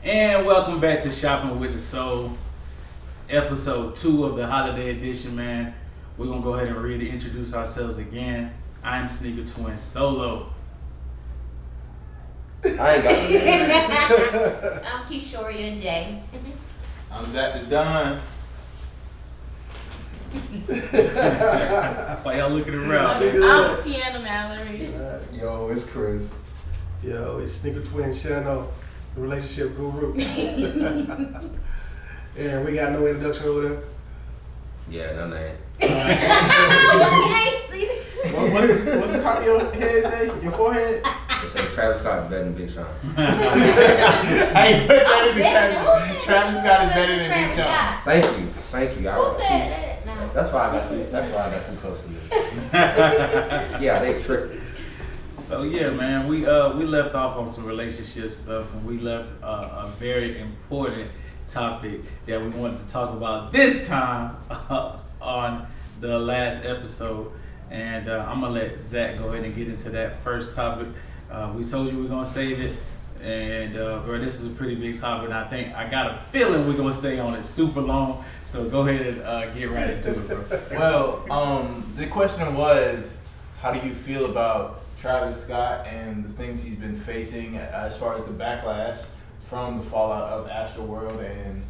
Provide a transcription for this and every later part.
And welcome back to Shopping with the Soul, episode 2 of the holiday edition, man. We're going to go ahead and reintroduce ourselves again. I'm Sneaker Twin Solo. I ain't got it. I'm Keishoria J. I'm Zach the Don. Why y'all looking around? I'm Tiana Mallory. Yo, it's Chris. Yo, it's Sneaker Twin Channel, the relationship guru. And we got no introduction over there. Yeah, no name. What's the top of your head say? Your forehead? It said Travis Scott better than Big Sean. I ain't put that in the Travis. Travis Scott is better than Big Sean. Thank you. Who said that? No. That's why I got too close to you. Yeah, they tricked me. So yeah, man, we left off on some relationship stuff, and we left a very important topic that we wanted to talk about this time on the last episode. And I'm gonna let Zach go ahead and get into that first topic. We told you we're gonna save it, and bro, this is a pretty big topic. And I got a feeling we're gonna stay on it super long. So go ahead and get right into it, bro. Well, the question was, how do you feel about Travis Scott and the things he's been facing as far as the backlash from the fallout of Astroworld? And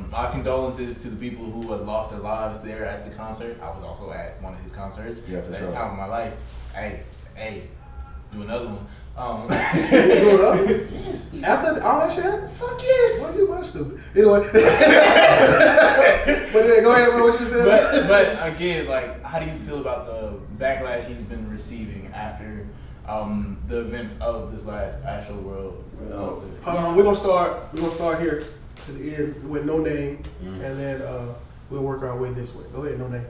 my condolences to the people who had lost their lives there at the concert. I was also at one of his concerts. Yeah, for Best sure. time of my life. Hey, do another one. Yes. After all that shit happened, fuck yes. Why you stupid? Anyway. But go ahead, bro, what you said. But again, like, how do you feel about the backlash he's been receiving after the events of this last Astroworld concert? We're gonna start here to the end with no name, and then we'll work our way this way. Go ahead, no name.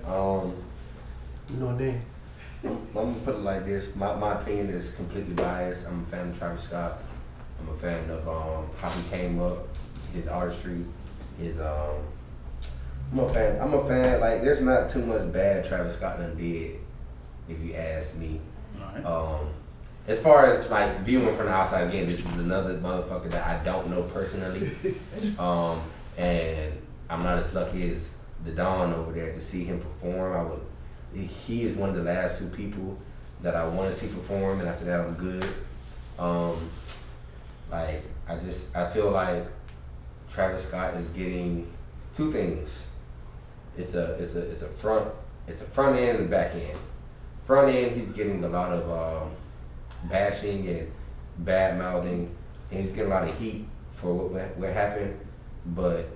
No name. I'm gonna put it like this. My opinion is completely biased. I'm a fan of Travis Scott. I'm a fan of how he came up, his artistry, I'm a fan. Like, there's not too much bad Travis Scott done did, if you ask me. All right. As far as like viewing from the outside, again, this is another motherfucker that I don't know personally, and I'm not as lucky as the Don over there to see him perform. He is one of the last two people that I want to see perform, and after that, I'm good. I feel like Travis Scott is getting two things. It's a front end and back end. Front end, he's getting a lot of bashing and bad mouthing, and he's getting a lot of heat for what happened. But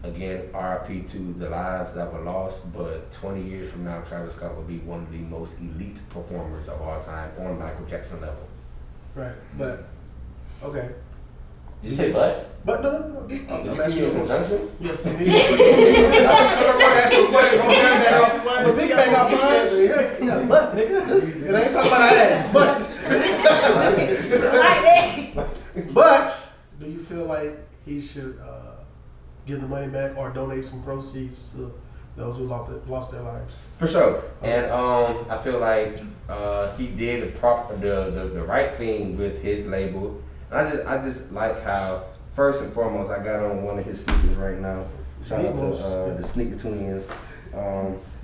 again, RIP to the lives that were lost. But 20 years from now, Travis Scott will be one of the most elite performers of all time on Michael Jackson level. Right, but okay. Did you say but? But no. I'm asking you a question. Conjunction? I'm gonna ask you a question. I'm gonna piggyback off what you said. Yeah, but nigga, and I ain't talking about ass, but. But do you feel like he should give the money back or donate some proceeds to those who lost their lives? For sure. And I feel like he did the right thing with his label. And I just like how, first and foremost, I got on one of his sneakers right now. Shout out to the Sneaker Twins.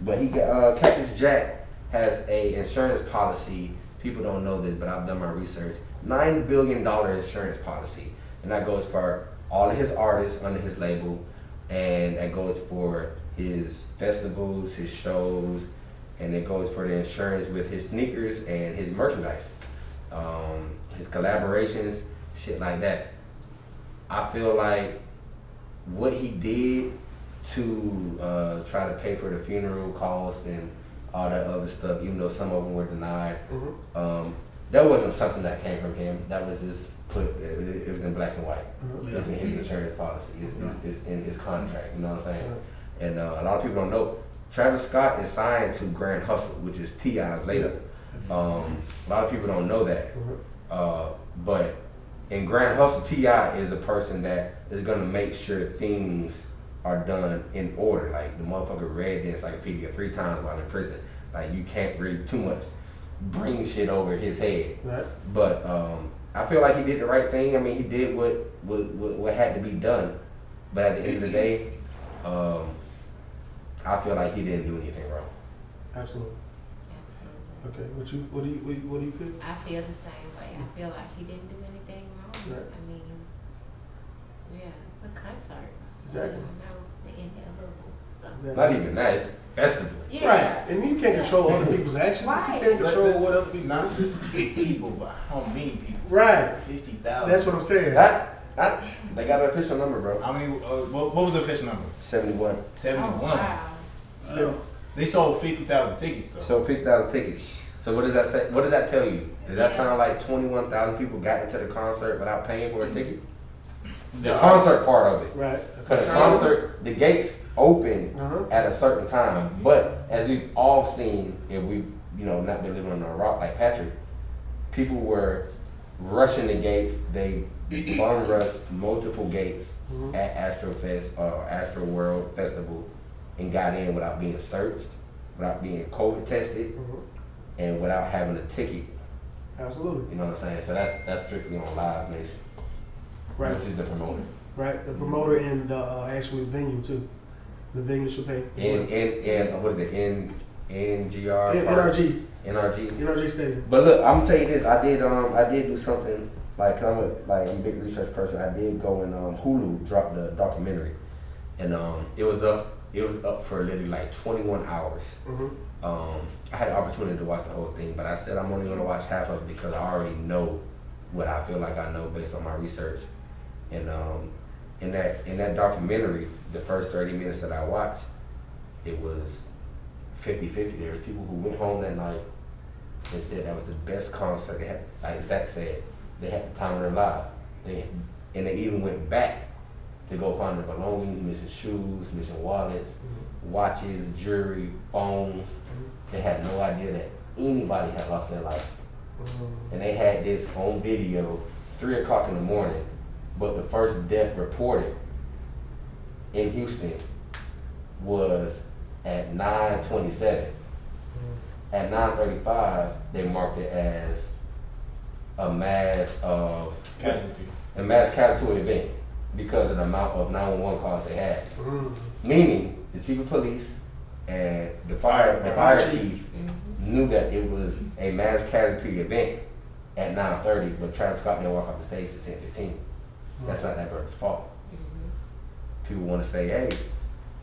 But he got Cactus Jack has a insurance policy. People don't know this, but I've done my research. $9 billion insurance policy, and that goes for all of his artists under his label, and that goes for his festivals, his shows, and it goes for the insurance with his sneakers and his merchandise, his collaborations, shit like that. I feel like what he did to try to pay for the funeral costs and all that other stuff, even though some of them were denied, that wasn't something that came from him. That was just it was in black and white. It's in his insurance policy. It's in his contract. You know what I'm saying? And a lot of people don't know, Travis Scott is signed to Grand Hustle, which is T.I.'s label. A lot of people don't know that. But in Grand Hustle, T.I. is a person that is gonna make sure things are done in order. Like, the motherfucker read the encyclopedia 3 times while in prison. Like, you can't read too much. bring shit over his head. Right. But I feel like he did the right thing. I mean, he did what had to be done. But at the end of the day, I feel like he didn't do anything wrong. Absolutely. Absolutely. Okay. What do you feel? I feel the same way. I feel like he didn't do anything wrong. Right. I mean, yeah, it's a concert. Exactly. You don't know the inevitable. So. Exactly. Not even that. It's festival. Yeah. Right. And you can't control other people's actions. Right. You can't control what other people Not do. just people, but how many people? Right. 50,000. That's what I'm saying. They got an official number, bro. How many? What was the official number? 71. 71. Oh, wow. So, They sold 50,000 tickets though. So 50,000 tickets. So what does that say? What does that tell you? Does that Yeah. sound like 21,000 people got into the concert without paying for a ticket? The Yeah. concert part of it. right. Because the concert, the gates open Uh-huh. at a certain time. But as we've all seen, if we've not been living on a rock like Patrick, people were rushing the gates. They bum rushed multiple gates Mhm. at Astro Fest or Astro World Festival and got in without being searched, without being COVID tested, Mhm. and without having a ticket. Absolutely. You know what I'm saying? So that's strictly on Live Nation, Right. which is the promoter. Right. The promoter and the actual venue too. The venue should pay. And what is it? NGR. NRG. NRG. NRG Stadium. But look, I'm gonna tell you this. I did do something like I'm a big research person. I did go and Hulu dropped the documentary, and it was up for literally like 21 hours. Mm-hmm. I had the opportunity to watch the whole thing, but I said I'm only gonna watch half of it because I already know what I feel like I know based on my research. And in that documentary, the first 30 minutes that I watched, it was 50-50. There was people who went home that night and said that was the best concert they had. Like Zach said, they had the time of their life. They even went back to go find their belongings, missing shoes, missing wallets, watches, jewelry, phones. They had no idea that anybody had lost their life. And they had this on video, 3 o'clock in the morning, but the first death reported in Houston was at 9:27. At 9:35, they marked it as a mass casualty event because of the amount of 911 calls they had. Meaning, the chief of police and the fire chief knew that it was a mass casualty event at 9:30, but Travis Scott didn't walk off the stage at 10:15. That's not that brother's fault. People want to say, hey,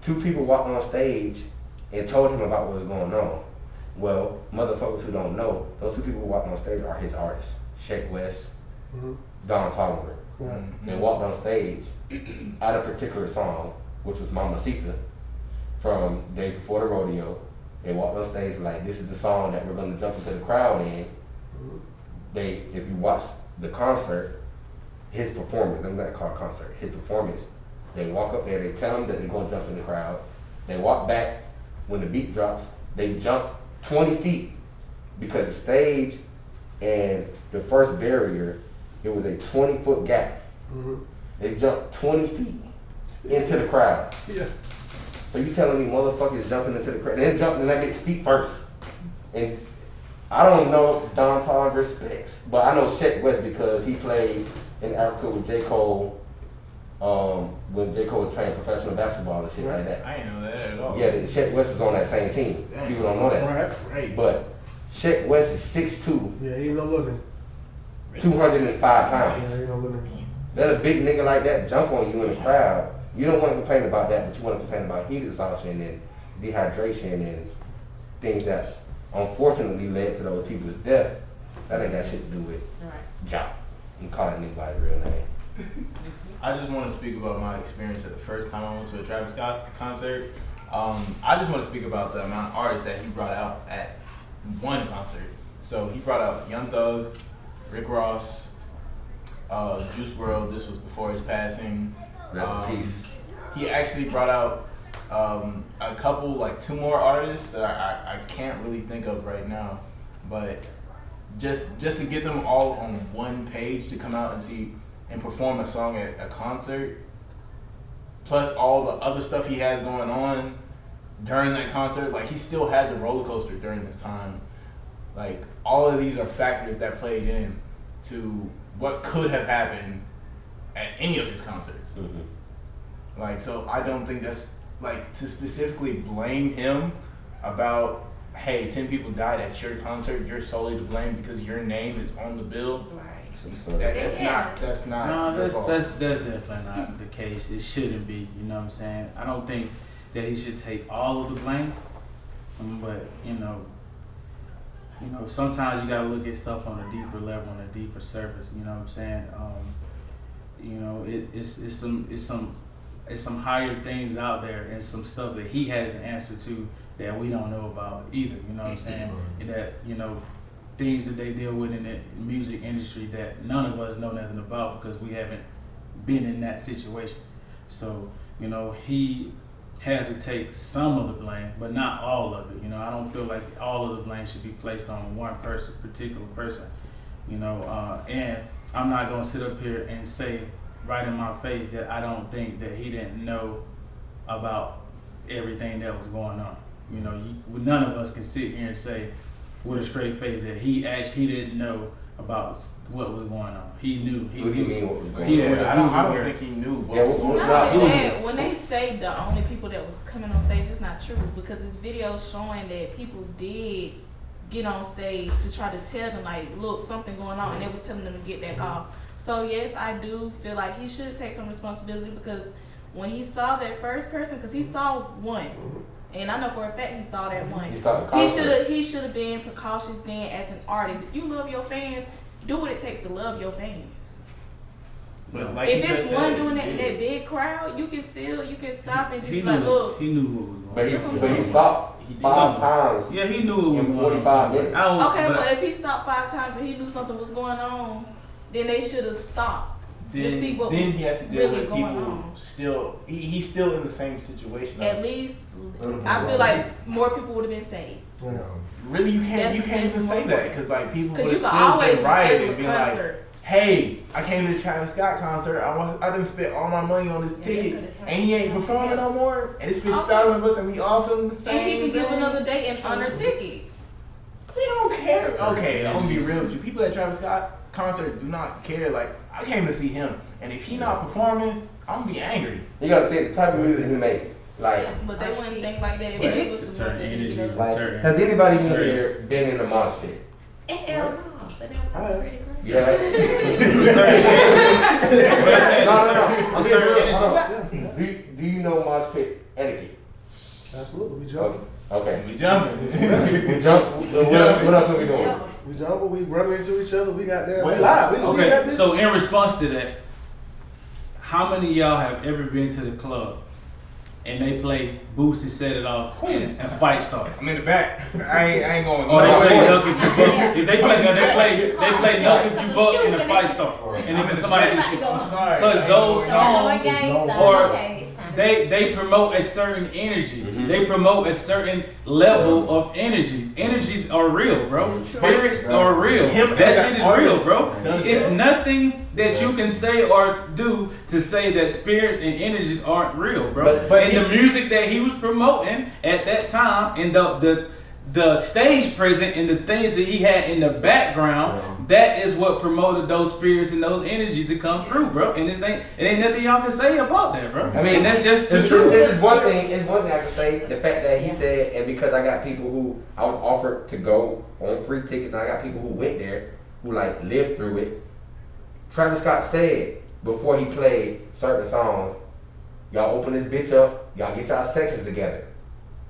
2 people walked on stage and told him about what was going on. Well, motherfuckers who don't know, those 2 people who walked on stage are his artists, Sheck West, Don Toliver. Right. They walked on stage at a particular song, which was Mamacita from Days Before the Rodeo. They walked on stage like, this is the song that we're going to jump into the crowd in. If you watch the concert, his performance, I'm not called concert, his performance, they walk up there, they tell him that they're going to jump in the crowd. They walk back when the beat drops, they jump 20 feet because the stage and the first barrier, it was a 20-foot gap. They jumped 20 feet into the crowd. Yeah. So you telling me motherfuckers jumping into the crowd? They didn't jump in that bitch feet first. And I don't know if Don Toliver speaks, but I know Sheck West because he played in Africa with J. Cole when J. Cole was playing professional basketball and shit like that. I didn't know that at all. Yeah, Sheck West is on that same team. Damn. People don't know that. Right. But Sheck West is 6'2", Yeah, he ain't no looking. 205 pounds. Yeah, he ain't no looking. Let a big nigga like that jump on you in the crowd. You don't want to complain about that, but you want to complain about heat exhaustion and dehydration and things that unfortunately led to those people's death. That ain't got shit to do with job. I'm calling nigga by his real name. I just want to speak about my experience at the first time I went to a Travis Scott concert. I just want to speak about the amount of artists that he brought out at one concert. So he brought out Young Thug, Rick Ross, Juice WRLD. This was before his passing. Rest in peace. He actually brought out a couple, like 2 more artists that I can't really think of right now, but just to get them all on one page to come out and see and perform a song at a concert, plus all the other stuff he has going on during that concert. Like, he still had the roller coaster during this time. Like, all of these are factors that played in to what could have happened at any of his concerts. Like, so I don't think that's, like, to specifically blame him about, hey, 10 people died at your concert, you're solely to blame because your name is on the bill. Right. That's not No, your that's fault. that's definitely not the case. It shouldn't be. You know what I'm saying? I don't think that he should take all of the blame. But sometimes you gotta look at stuff on a deeper level, on a deeper surface. You know what I'm saying? It's some higher things out there and some stuff that he has an answer to that we don't know about either. You know what I'm saying? And that things that they deal with in the music industry that none of us know nothing about because we haven't been in that situation. So, he has to take some of the blame, but not all of it. I don't feel like all of the blame should be placed on one person, particular person. And I'm not gonna sit up here and say right in my face that I don't think that he didn't know about everything that was going on. None of us can sit here and say with a straight face that he didn't know about what was going on. He knew. What do you mean what was going on? Yeah, I don't think he knew. When they say the only people that was coming on stage, it's not true because it's videos showing that people did get on stage to try to tell them, like, look, something going on, and they was telling them to get that call. So yes, I do feel like he should take some responsibility because when he saw that first person, because he saw one, and I know for a fact he saw that one. He should have been precautious then as an artist. If you love your fans, do what it takes to love your fans. But like if it's one doing that in that big crowd, you can stop and just be like, look. He knew what was going on. But he stopped 5 times. Yeah, he knew what was in going on. 45 minutes. But if he stopped 5 times and he knew something was going on, then they should have stopped. To see what then was he has to deal really with going people on. still. He's still in the same situation. At least, I feel like more people would have been saved. Yeah. Really, you can't even say that because like people would have Because you can still always been rioting reschedule and a be like, concert. hey, I came to the Travis Scott concert. I didn't spend all my money on this ticket, and he ain't performing no more. And it's 50,000 of us, and we all feeling the same. And he can give thing. another day and honor tickets. They don't care. Okay, I'm gonna be real with you. People at Travis Scott concert do not care. Like, I came to see him, and if he not performing, I'm gonna be angry. You gotta think the type of music he make. Like, But they wouldn't think like that if this was the Certain music energies, video. like certain. has anybody in certain- here been in a mosh pit? Hell no. But that was pretty great. Yeah. Certain energies. What I said, No. certain- I'm being certain real. energies. Hold on. Do you know mosh pit etiquette? Absolutely, we jump. Okay. We jumping. We jump. What else are we doing? We jump, we run into each other. We got there. We Wait, live. We Okay, got so in response to that, how many of y'all have ever been to the club and they play Boosie Set It Off and Fight Start? I'm in the back. I ain't going. Or they nowhere. play Duck If You Buck. If they play Duck If You Buck and a Fight Start. And then somebody I'm sorry. Because those songs Okay. they promote a certain energy. They promote a certain level of energy. Energies are real, bro. Spirits are real. Him That as shit an is artist real, bro. does It's that. nothing that you can say or do to say that spirits and energies aren't real, bro. But and the music that he was promoting at that time and the stage present and the things that he had in the background, that is what promoted those spirits and those energies to come through, bro. And it ain't nothing y'all can say about that, bro. I mean, and that's just the It's truth. It's one thing I can say. The fact that he said, and because I got people who I was offered to go on free tickets, and I got people who went there who like lived through it. Travis Scott said before he played certain songs, y'all open this bitch up, y'all get y'all sections together.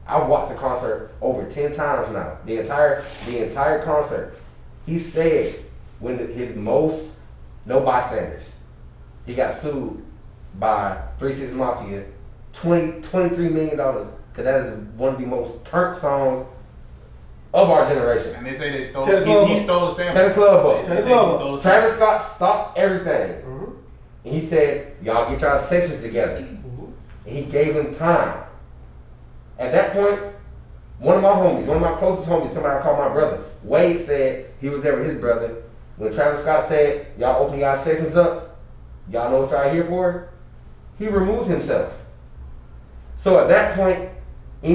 I've watched the concert over 10 times now. The entire concert. He said when his most no bystanders, he got sued by 3 6 Mafia, $23 million, because that is one of the most turned songs of our generation. And they say they stole. Tell the club He up. stole the sample. Tell the club up. They say he Tell the club up. stole the Travis Scott stopped everything. Mhm. And he said, y'all get y'all sections together. And he gave them time. At that point, one of my closest homies, somebody I call my brother, Wade, said he was there with his brother. When Travis Scott said, y'all open y'all sections up, y'all know what y'all here for? He removed himself. So at that point,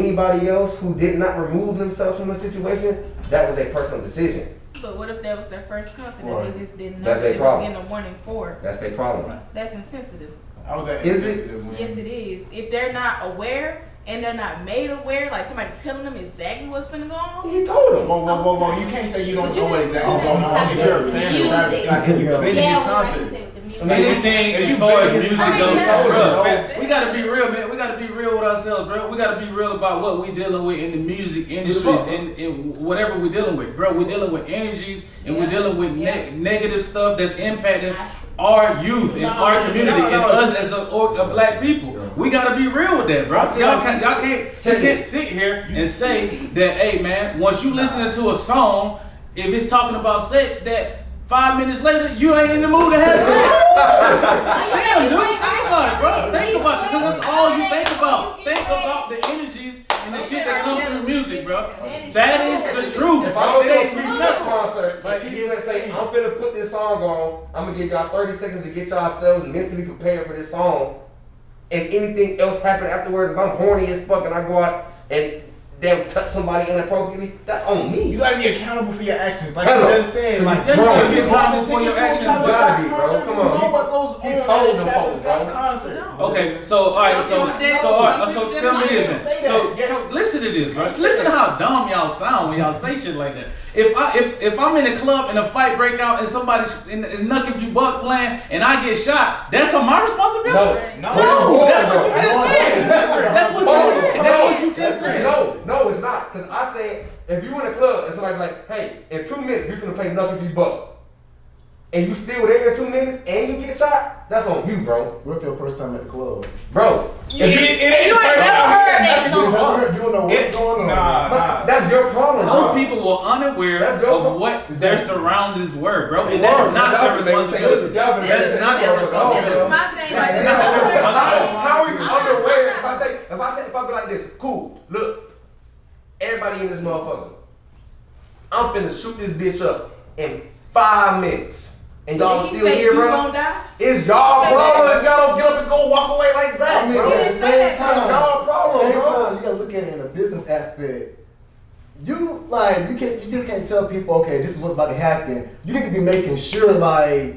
Anybody else who did not remove themselves from the situation, that was a personal decision. But what if that was their first concert Right. and they just didn't know That's that their it problem. was getting a warning for? That's their problem. That's insensitive. I was at Is it? insensitive when- Yes, it is. If they're not aware and they're not made aware, like somebody telling them exactly what's finna go on. He told them. Whoa. You can't say you don't But you know what didn't- exactly but you going didn't on talk if you're a about fan the of Travis music. Scott and you've been to his concert. Anything If as you far as been to his music concert, goes, that's bro, all. man, we gotta be real, man. We gotta be real with ourselves, bro. We gotta be real about what we dealing with in the music industries and in whatever we dealing with, bro. We dealing with energies and we're dealing with negative stuff that's impacting our youth and our community and us as a black people. We gotta be real with that, bro. You can't sit here and say that, hey, man, once you listen to a song, if it's talking about sex, that 5 minutes later, you ain't in the mood to have sex. Damn, dude, think about it, bro. Think about it, because that's all you think about. Think about the energies and the shit that come through music, bro. That is the truth, If bro. I It go to ain't a music nothing. concert, but he's gonna say, I'm finna put this song on, I'm gonna give y'all 30 seconds to get yourselves mentally prepared for this song, and anything else happen afterwards, if I'm horny as fuck and I go out and them touch somebody inappropriately, that's on me. You gotta be accountable for your actions. Like Hello. you just said, like Yeah, you gotta be Bro, accountable for your actions. You gotta be, bro. Come on. You know what goes He on told at a them Travis folks, Scott bro. concert. Okay, so all right, so tell me this. Say Then. So that. listen to this, bro. Listen to how dumb y'all sound when y'all say shit like that. If I'm in a club and a fight break out and somebody's in Nuck If You Buck playing and I get shot, that's on my responsibility. No. No, that's what you just said. That's what you said. That's what you just said. No, it's not. Because I said, if you in a club and somebody's like, hey, in 2 minutes, we finna play Nuck If You Buck, and you still there in 2 minutes and you get shot, that's on you, bro. What's your first time at the club? Bro, It ain't You the ain't first never time. heard that You song. don't know what's going on. Nah. that's your problem, Those bro. people were unaware That's your of fault. what their Exactly. surroundings were, bro. And Word, that's not y'all their been saying- responsibility. y'all been That's saying- not their This responsibility. is my thing. Like, That's this not is their my thing. How are you I'm unaware? not- If I be like this, cool, look, everybody in this motherfucker, I'm finna shoot this bitch up in 5 minutes. And y'all Did he still say here, you bro? gonna die? It's y'all problem if y'all don't get up and go walk away like Zach, I mean, bro. at the didn't say same that. time, It's y'all problem, same bro. time, you gotta look at it in a business aspect. You just can't tell people, okay, this is what's about to happen. You need to be making sure, like,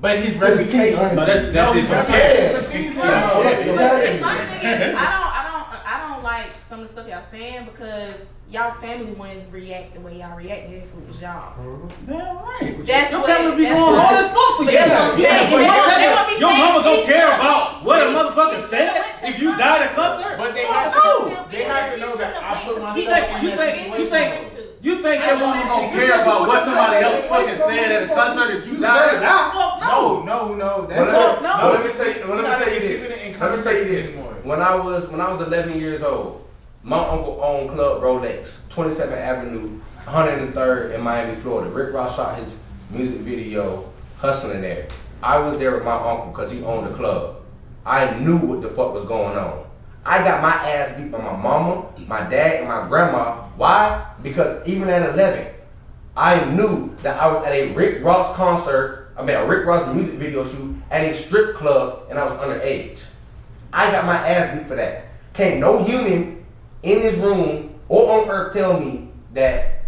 But his to the T, reputation. honestly. No, that's his That's reputation. it. Precedes Well, him. but exactly. see, my thing is, I don't like some of the stuff y'all saying because y'all family wouldn't react the way y'all reacted if it was y'all. Damn right. That's Your what- family be that's going what- hard as fuck for But you. that's what I'm saying. Yeah, And but they your gonna family- be your saying mama don't he care should've about went- what a he motherfucker should've said went to if the you concert. died at concert. But they Yeah, have but to, still they have to be know there. that I put You myself You in think that your situation. mama gonna care about what somebody else fucking said at a concert if you died? Fuck no. No. But That's let me tell you keeping it this. in Let me tell you context this. anymore. When I was 11 years old, my uncle owned Club Rolex, 27th Avenue, 103rd in Miami, Florida. Rick Ross shot his music video hustling there. I was there with my uncle because he owned the club. I knew what the fuck was going on. I got my ass beat by my mama, my dad, and my grandma. Why? Because even at 11, I knew that I was at a Rick Ross concert, a Rick Ross music video shoot at a strip club, and I was underage. I got my ass beat for that. Can't no human in this room or on earth tell me that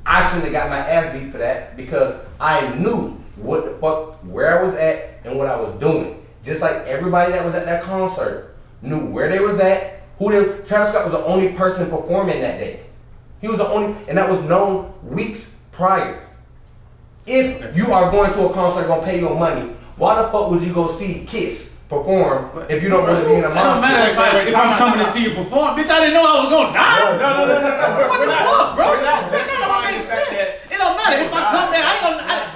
I shouldn't have got my ass beat for that because I knew what the fuck, where I was at and what I was doing. Just like everybody that was at that concert knew where they was at, Travis Scott was the only person performing that day. He was the only, and that was known weeks prior. If you are going to a concert, gonna pay your money, why the fuck would you go see Kiss perform if you don't want to be in a It don't matter if I'm coming to see you perform, bitch. I didn't know I was gonna die. No. What the fuck, bro? We're not That don't make sense. It don't matter if I come there.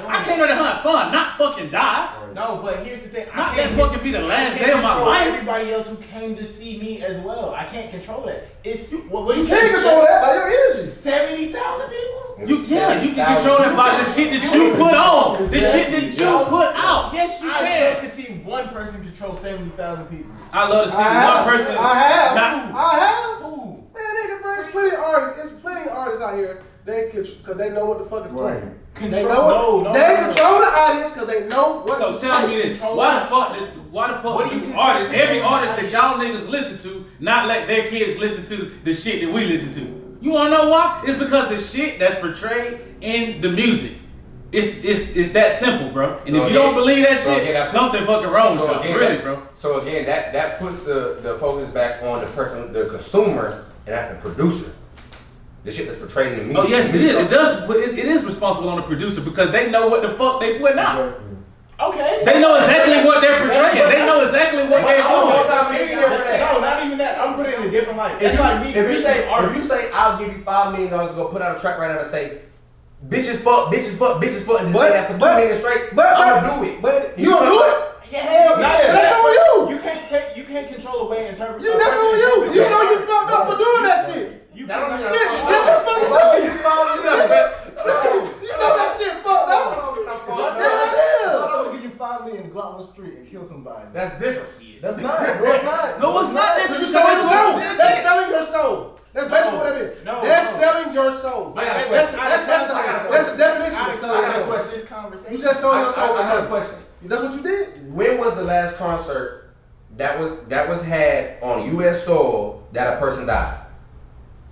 I came there to have fun, not fucking die. No, but here's the thing. Not that fucking be the last day of my life. Everybody else who came to see me as well. I can't control that. It's what You can't control that by your energy. 70,000 people. You can control that by the shit that you put on, the shit that you put out. Yes, you I'd love can. to see one person control 70,000 people. I love to see I have. one person. I have. Not, I have. Who? Man, they can bring plenty of artists. There's plenty of artists out here. They could, cause they know what the fuck is playing. They Control- know what, no. they control the audience because they know what. so to tell play. me this: why the fuck why the fuck What do do you consider artists, every controlling artist that y'all niggas listen to, not let their kids listen to the shit that we listen to? You wanna know why? It's because the shit that's portrayed in the music. It's that simple, bro. And So if you don't believe that so shit, again, that's- something fucking wrong with So y'all, again, really, that- bro. So again, that puts the focus back on the person, the consumer, and not the producer. The shit that's portrayed in the music. Oh yes, it is. It does. But it is responsible on the producer because they know what the fuck they putting out. Okay. They know exactly what they're portraying. They know exactly what they're doing. No, not even that. I'm putting it in a different light. It's like me. If you say I'll give you $5 million to go put out a track right now and say bitches fuck, bitches fuck, bitches fuck, and just say that for 2 minutes straight, I'm gonna do it. But you don't do it. Yeah, hell So that's on you. You can't control the way it interprets. That's on you. You know you fucked up for doing that shit. You That don't mean Yeah, what the fuck you do? You know that shit fucked up. Yeah, that I'm gonna give you $5 million to go out on the street and kill somebody. That's different. That's not. No, it's not. No, it's not is. different. You selling your soul. That's selling your soul. That's basically what it is. No, That's no. selling your soul. I got a That's question. that's the definition of selling I got a your soul. question. This conversation. You just sold your soul for I got a nothing. question. That's what you did. When was the last concert that was had on U.S. soil that a person died?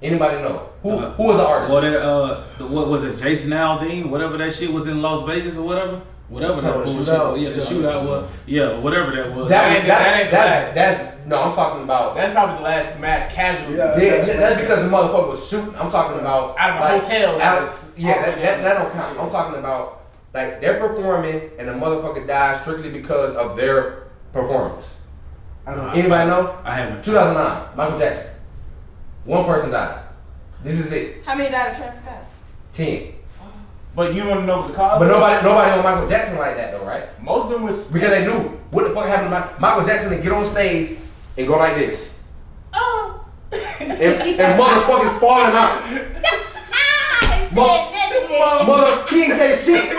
Anybody know? Who was the artist? What was it? Jason Aldean, whatever that shit was in Las Vegas or whatever. Whatever that Talking bullshit shootout? was. Yeah, the Yeah, shootout was. Yeah, whatever that was. That's no. I'm talking about. That's probably the last mass casualty. Yeah. Yeah, that's because the motherfucker was shooting. I'm talking about Out of a hotel. That don't count. I'm talking about like they're performing and the motherfucker died strictly because of their performance. I don't. Anybody know? I haven't. 2009, Michael Jackson. One person died. This is it. How many died of Travis Scott's? 10. But you want to know the cause? But of it? nobody on Michael Jackson like that though, right? Most of them was Because they knew what the fuck happened to Michael Jackson to get on stage and go like this. and motherfuckers falling out. He didn't say shit.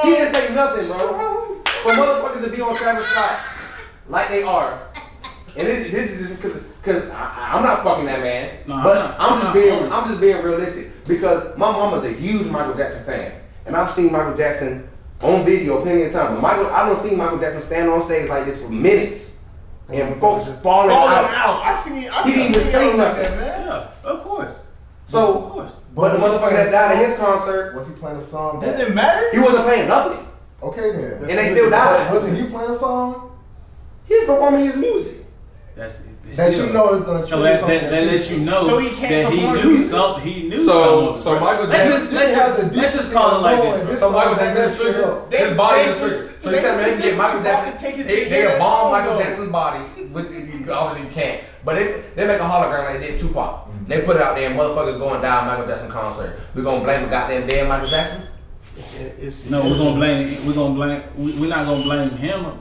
He didn't say nothing, bro. For motherfuckers to be on Travis Scott like they are. And this is because I'm not fucking that man. No, but I'm not. I'm just being realistic because my mama's a huge Michael Jackson fan. And I've seen Michael Jackson on video plenty of times. But I don't see Michael Jackson stand on stage like this for minutes. And folks falling out. I see. He didn't even say nothing. Yeah, of course. Of So, course. but the motherfucker that died at his concert, Was he playing a song? Does it matter? he wasn't playing nothing. Okay then. And they still died. Wasn't he playing a song He was performing his music. That's it. that you know is gonna So trigger that something? lets you know So he can't that he perform knew music? something. He knew So something. Michael let's Jackson- just Let's let's just call it like this. Bro. So Michael Jackson is trigger. His body is trigger. So you tell me they can get Michael Jackson. They bomb Michael Jackson's body, which obviously you can't. But they make a hologram like they did Tupac. They put it out there and motherfuckers going down Michael Jackson concert. We gonna blame the goddamn dead Michael Jackson? No, we're gonna blame. We're not gonna blame him.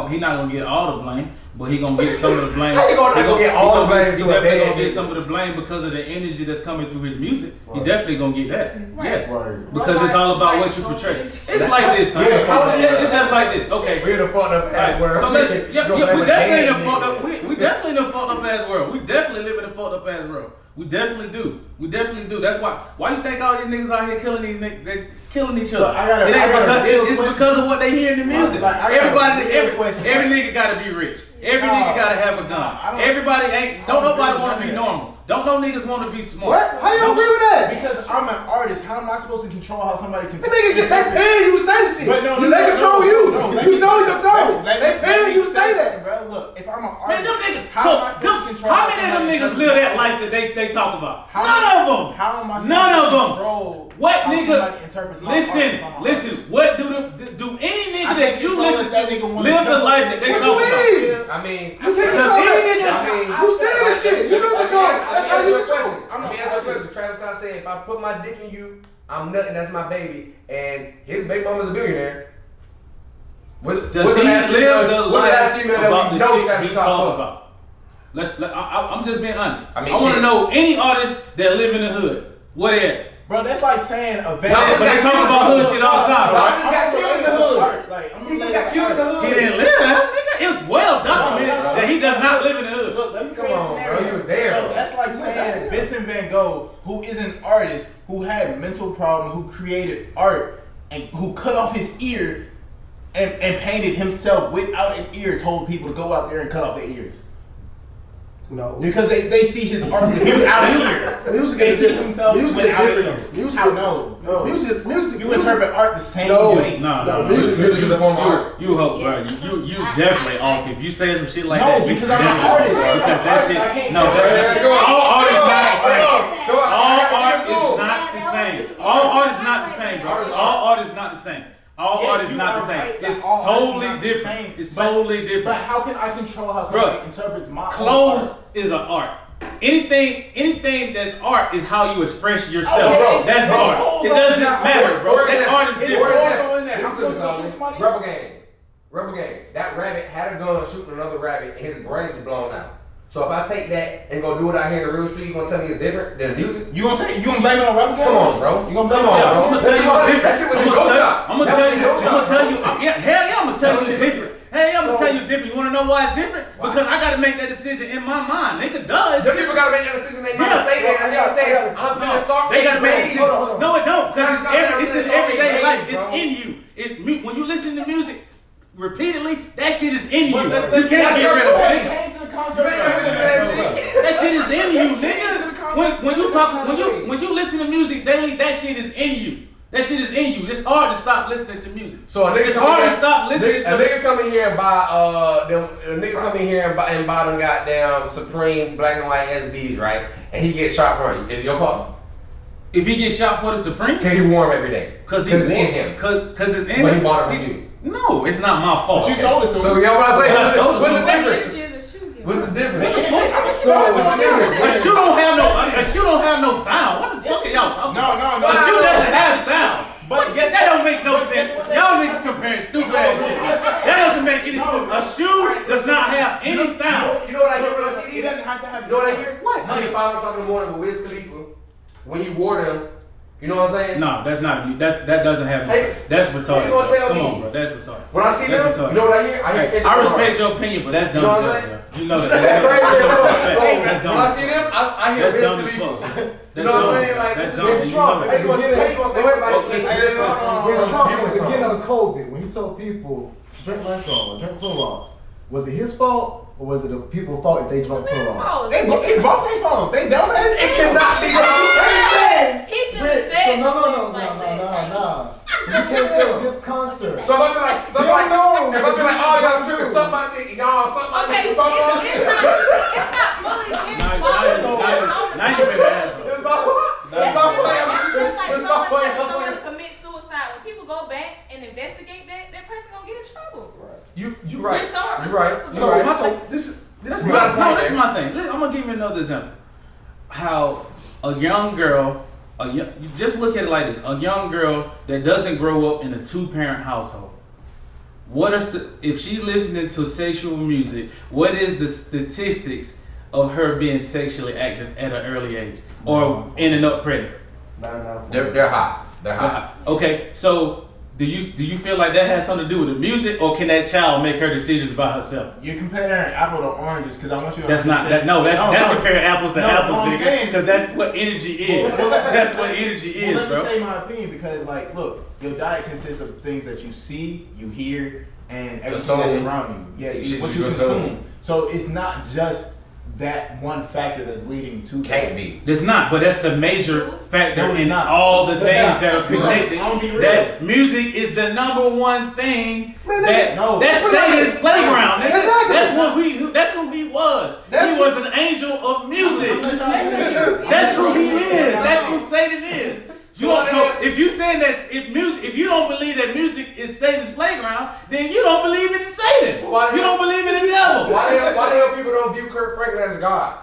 He's not gonna get all the blame, but he gonna get some of the blame. How you gonna get all the blame He to a definitely dead gonna get nigga? some of the blame because of the energy that's coming through his music. He Right. definitely gonna get that. Right. Yes, Right. because it's all about what you portray. It's like this, son. It's just like this. Okay. We're the fucked up ass world. So let's, You yeah, gonna we blame a definitely in dead a fucked nigga. up. We definitely in a fucked up ass world. We definitely live in a fucked up ass world. We definitely do. We definitely do. That's why you think all these niggas out here killing these niggas? They killing each other. Look, I It ain't got a because real it's question. because of what they hear in the music. Like, I got a Everybody, real question. every nigga gotta be rich. Every Nah, nigga gotta have a gun. nah, I don't- Everybody ain't. Don't I don't nobody agree want to with be that. normal. Don't no niggas want to be smart. What? How you don't agree with that? Because I'm an artist. How am I supposed to control how somebody can? The nigga get they paying you to say the shit. But no, they control you. You sold your soul. Let They me paying you to say something, that. bro. Look, if I'm an Man, artist, them niggas. how am I supposed to control How many of them somebody niggas interprets live that my life that they talk about? How None am- of them. How am I supposed None to of them. control What how nigga? somebody interprets my art if I'm an artist? Listen. What do any I nigga can't that you control listen if that to nigga wanna live the jump life up that they What talk you about? mean? I mean, You can't Does control any that. nigga? You saying this shit. You don't control it. That's how you control it. Let me answer a question. Travis Scott said, if I put my dick in you, I'm nothing, that's my baby. And his baby mama's a billionaire. Does he live the life about the shit he talk about? I'm just being honest. I I mean, want to shit. know any artists that live in the hood. What they at? Bro, that's like saying a No, But they talk about hood shit all the time, No, right? he just got killed in the hood. Like, I'm He just got killed in the hood. He didn't live there, nigga. It was well documented No. that he does not live in the hood. Look, let me Come create a on, bro, scenario. he was there, So bro. that's like saying Vincent Van Gogh, who is an artist, who had mental problems, who created art, and who cut off his ear, and painted himself without an ear, told people to go out there and cut off their ears? No. Because they see his art with him out here. Music They is see different. himself Music is without different. ear. Music How? is No. Music. You interpret art the same No. way. No, music is a form of art. You hope, Yeah. bro. You definitely off. If you say some shit like No, that, you because I'm an definitely artist. off. Because that shit, I can't no, say that's that. all art is not the same. Come on. All I art gotta give it to is him. not the same. All art is not the same, bro. All art is not the same. All Yes, art is you not are the same. right that It's all art is totally not the different. same. It's But- totally But different. how can I control how Bruh, somebody interprets my Clothes art? is an art. Anything that's art is how you express yourself. Okay, That's bro, art. hold It on doesn't now. matter, bro. Where is That's that? art is Where is different. that? Go in there. Listen I'm to this, supposed to Solomon. shoot somebody? Rebel Gang. Rebel Gang. That rabbit had a gun shooting another rabbit and his brains were blown out. So if I take that and go do it out here in the real street, you gonna tell me it's different than the music? You gonna blame it on Rebel Gang? Come on, bro. You gonna blame Come it on, Yeah, bro. I'm gonna tell you what's different. That shit was in Go Shop. I'm gonna That tell was in you. Go I'm Shop, gonna tell bro. you. Yeah, hell yeah, I'm gonna tell That you was it's different. Hey, I'm gonna So- tell you different. You wanna know why it's different? Why? Because I gotta make that decision in my mind. Nigga, duh. It's Them people gotta make that decision. They Yeah. gotta stay there and they gotta say, I'm No, gonna start they gotta make making it. music. No, it don't. Because That's not it's in that everyday it's life. okay, It's bro. in you. When you listen to music repeatedly, that shit is in you. But let's- You can't that's get your rid of choice. it. Came to the concert. You ain't gonna listen to that shit. That shit is in you, nigga. to the concert. When you listen to music daily, that shit is in you. That shit is in you. It's hard to stop listening to music. So a nigga It's come hard in to stop listening a to. nigga come in here and buy a nigga come in here and buy them goddamn Supreme black and white SBs, right? And he gets shot from you. Is it your fault? If he gets shot for the Supreme, Can he warm every day? cause it's in him. Cause it's in But him. he bought it from you. No, it's not my fault. But you sold it to So him. you know what I'm saying? But I sold it What's to the him. difference? What's the difference? So- A shoe don't have no sound. What the fuck are y'all talking about? No. A shoe doesn't have sound. But guess that don't make no sense. Y'all niggas comparing stupid ass shit. That doesn't make any sense. A shoe does not have any sound. You know what I hear when I see He these? doesn't have to have. You know what I hear? What? Like 5 o'clock in the morning with Wiz Khalifa, when he wore them, you know what I'm saying? No, that's not. That doesn't have. Hey, That's what retarded. you gonna tell Come me? on, bro. That's retarded. When I see That's them, retarded. you know what I hear? I hear Hey, Kendrick I Lamar. respect your opinion, but that's dumb You know as what hell, I'm bro. You know that. That's crazy. That's When I see them, I hear That's Wiz dumb as Khalifa. fuck. You know what I'm saying? Like, That's this dumb. is You Trump. know How you gonna say somebody Okay, can't hey, listen? When Trump at the You beginning song. of COVID, when he told people drink Lysol, drink Clorox, was it his fault or was it the people's fault if they drank Clorox? It's both their faults. They dumbass. It cannot be. He should have said No. things like that. So you can't say this concert. So if I be like, if I be like, oh, y'all tripping, suck my dick, y'all suck my Okay, dick. it's not fully his fault. Now you been an asshole. It's my fault. That's just like It's my someone telling fault. someone to commit suicide. When people go back and investigate that person gonna get in trouble. You right. You're so You right. responsible. You right. So this is This You got a point is there. my thing. I'm gonna give you another example. How a young girl, you just look at it like this: a young girl that doesn't grow up in a 2-parent household. What are if she listening to sexual music? What is the statistics of her being sexually active at an early age or ending up pregnant? They're hot. They're hot. Okay, so do you feel like that has something to do with the music, or can that child make her decisions by herself? You're comparing apple to oranges because I want you to That's not that. understand. No, that's comparing apples to No, apples, what I'm nigga. saying- Because that's what energy is. Well, That's what energy is, Well, let me bro. say my opinion because, like, look, your diet consists of things that you see, you hear, and everything that's Consume. around you. Yeah, Shit what you you consume. consume. So it's not just that one factor that's leading to Can't that. be. It's not, but that's the major factor No, it's in not. all the It's things not. that are connected. I'm gonna be real. That's music is the number one thing no. that's Satan's playground, nigga. Exactly. That's what he was. That's He was an angel of music. That's who he is. That's who Satan is. So if you saying that if you don't believe that music is Satan's playground, then you don't believe in Satan. So why the You hell- don't believe in the devil. Why the hell people don't view Kurt Franklin as God?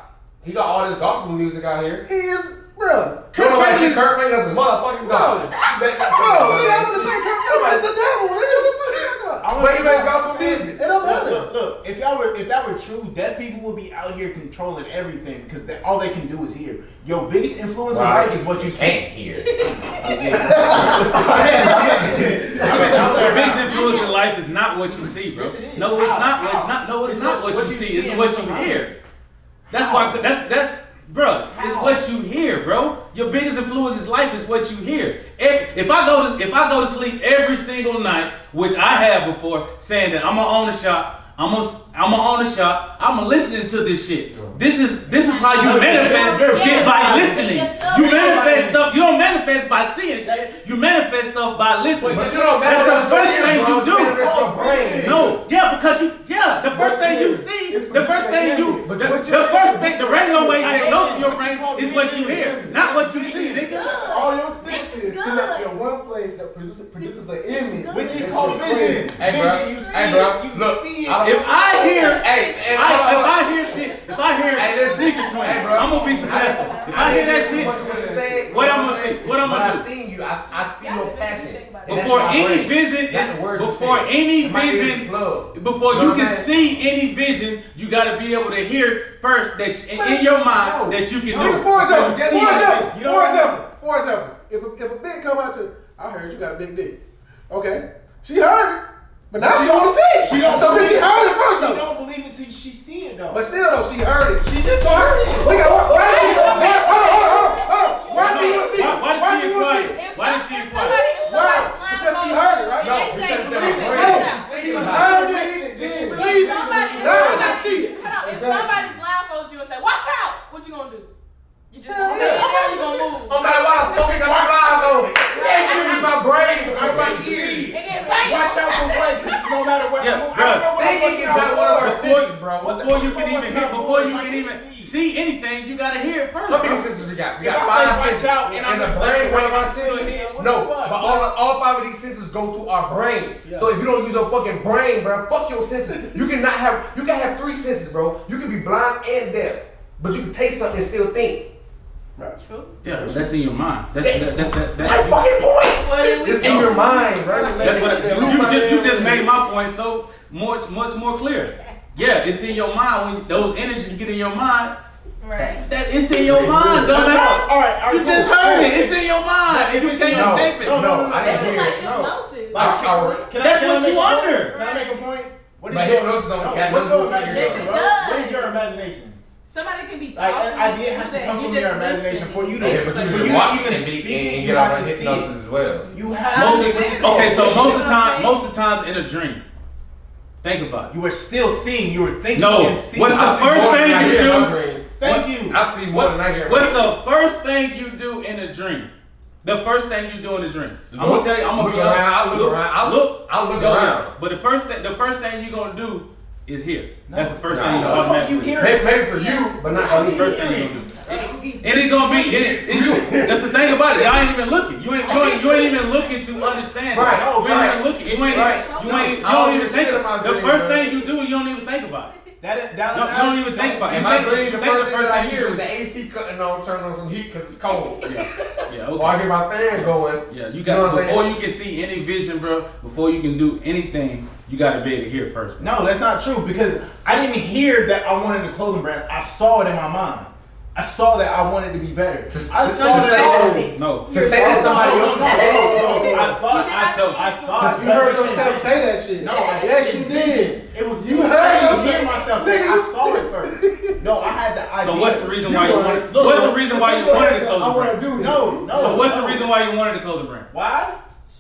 He got all this gospel music out here. he is, bro. Kurt Franklin's- Franklin is a motherfucking God. Bro, I'm gonna say Kurt Franklin is the devil. Nigga, what the fuck you talking about? But he makes gospel music. It don't matter. Look, if that were true, deaf people would be out here controlling everything because all they can do is hear. Your biggest influence in life is what you see. Can't hear. Your biggest influence in life is not what you see, bro. Yes, it is. No, it's How? not. How? No, it's It's not what you what you see. see It's and what what's you around hear. you. That's why. Bruh, it's what you hear, bro. Your biggest influence in life is what you hear. If I go to sleep every single night, which I have before, saying that I'm gonna own a shop, I'm gonna own a shop, I'm listening to this shit. This is how you manifest shit by listening. You manifest stuff. You don't manifest by seeing shit. You manifest stuff by listening. But you don't That's the manifest first thing you do. your brain. No, yeah, because the first thing you see, the first thing the regular way that goes to your brain is what you hear, not what you see, nigga. All your senses connect to one place that produces an image, Which is called vision. Hey, bro. You see Hey, bro. it. You Look, see it. If I hear, Hey, if I hear shit, if I hear Hey, listen. sneaker twin, Hey, bro. I'm gonna be successful. If I hear that shit, what I'm gonna say, what I'm When gonna I do. seen you, I see your passion. And that's Before my any brain. vision, That's a word you before said. any My ears vision, plug. before You you know can what I'm see any vision, you gotta be able to hear first that in your mind that you can do. For example, Guess for what? example, You know for what? example, for example, if a bitch come out to, I heard you got a big dick. Okay, she heard it, but now she want to see it. She don't So then she heard it first She though. don't believe it till she see it though. But still though, she heard it. She just So heard it. Why is she? Hold on. Why she want to see it? Why she she want to see quiet? it? Why is she quiet? Why? Because she heard it, right? No, because it's in her No, brain. she heard it. Did she believe it? Now I see it. Hold on, if somebody blindfold you and say, "Watch out," what you gonna do? You just gonna Hell stay yeah. there, you gonna move. No matter what, I'm focused on my mind on it. Hey, give me my brain, I'm my ears. And then bang. Watch out for white, 'cause no matter what. Yeah, I don't bruh. know what They I'm can looking get at. that one of our senses, bro. Before you can even hear, before you can even see anything, you gotta hear it first. How many bro. senses we got? We If got I five say watch senses. out and I'm the like, brain, one of our what senses. the No, fuck? but all five of these senses go to our brain. Yeah. So if you don't use your fucking brain, bro, fuck your senses. You can have three senses, bro. You can be blind and deaf, but you can taste something and still think. True. Yeah, that's in your mind. That's My fucking point. Well, then we It's in your mind, bro. That's what you just made my point so much more clear. Yeah, it's in your mind when those energies get in your mind. Right. That it's in your mind, dumbass. All right, You just heard it. It's in your mind. If it's in your statement, No, I That's didn't just hear like it. hypnosis. That's what you make a point? under. Can I make a point? What But your- hypnosis don't got what's nothing your to do with imagination, it. bro? Yes, it What is does. your imagination? Somebody can be Like talking. an idea has to that come you from just your imagination listening. for you to Yeah, but for you you can watch to even and speak be it, and you get off have on to see hypnosis it. as well. You have to see it. Okay, so most of the time, Okay. most of the time in a dream, think about it. You were still seeing, you were thinking No, and seeing. what's the I see first more than thing I you hear in do? my dream. Thank you. I see more than I hear. What's the first thing you do in a dream? The first thing you do in a dream. I'm gonna tell you. I'm gonna Look be honest. around, I'll look around. I'll look Go around. ahead. But the first thing you're gonna do is hear. That's the first No, thing you no. What the fuck you automatically. hear? Maybe for you, but not That's for the me. first thing you're gonna do. And it's gonna be. That's the thing about it. Y'all ain't even looking. You ain't even looking to understand. Right. You ain't Right. even looking. You ain't. Right. You ain't. You I don't don't even even think. shit in my The dream, first bro. thing you do, you don't even think about it. That No, you don't even think about it. In You my think- dream, you the think first thing that I hear do is the AC cutting on, turning on some heat because it's cold. Yeah. Or I Okay. get my fan going. Yeah, you know got what I'm before saying? you can see any vision, bro. Before you can do anything, you gotta be able to hear first. Bro. No, that's not true because I didn't hear that I wanted a clothing brand. I saw it in my mind. I saw that I wanted to be better. I to saw say that. that- No. To say that somebody else is I thought. I You heard yourself say that shit. No, I Yes, you did. It was You heard I didn't yourself. hear myself say it. I saw it first. No, I had the idea. So what's the reason why You you wanted- wanted? look, What's the reason why you wanted the I clothing want to brand? do this. No. So what's the reason why you wanted the clothing brand? Why?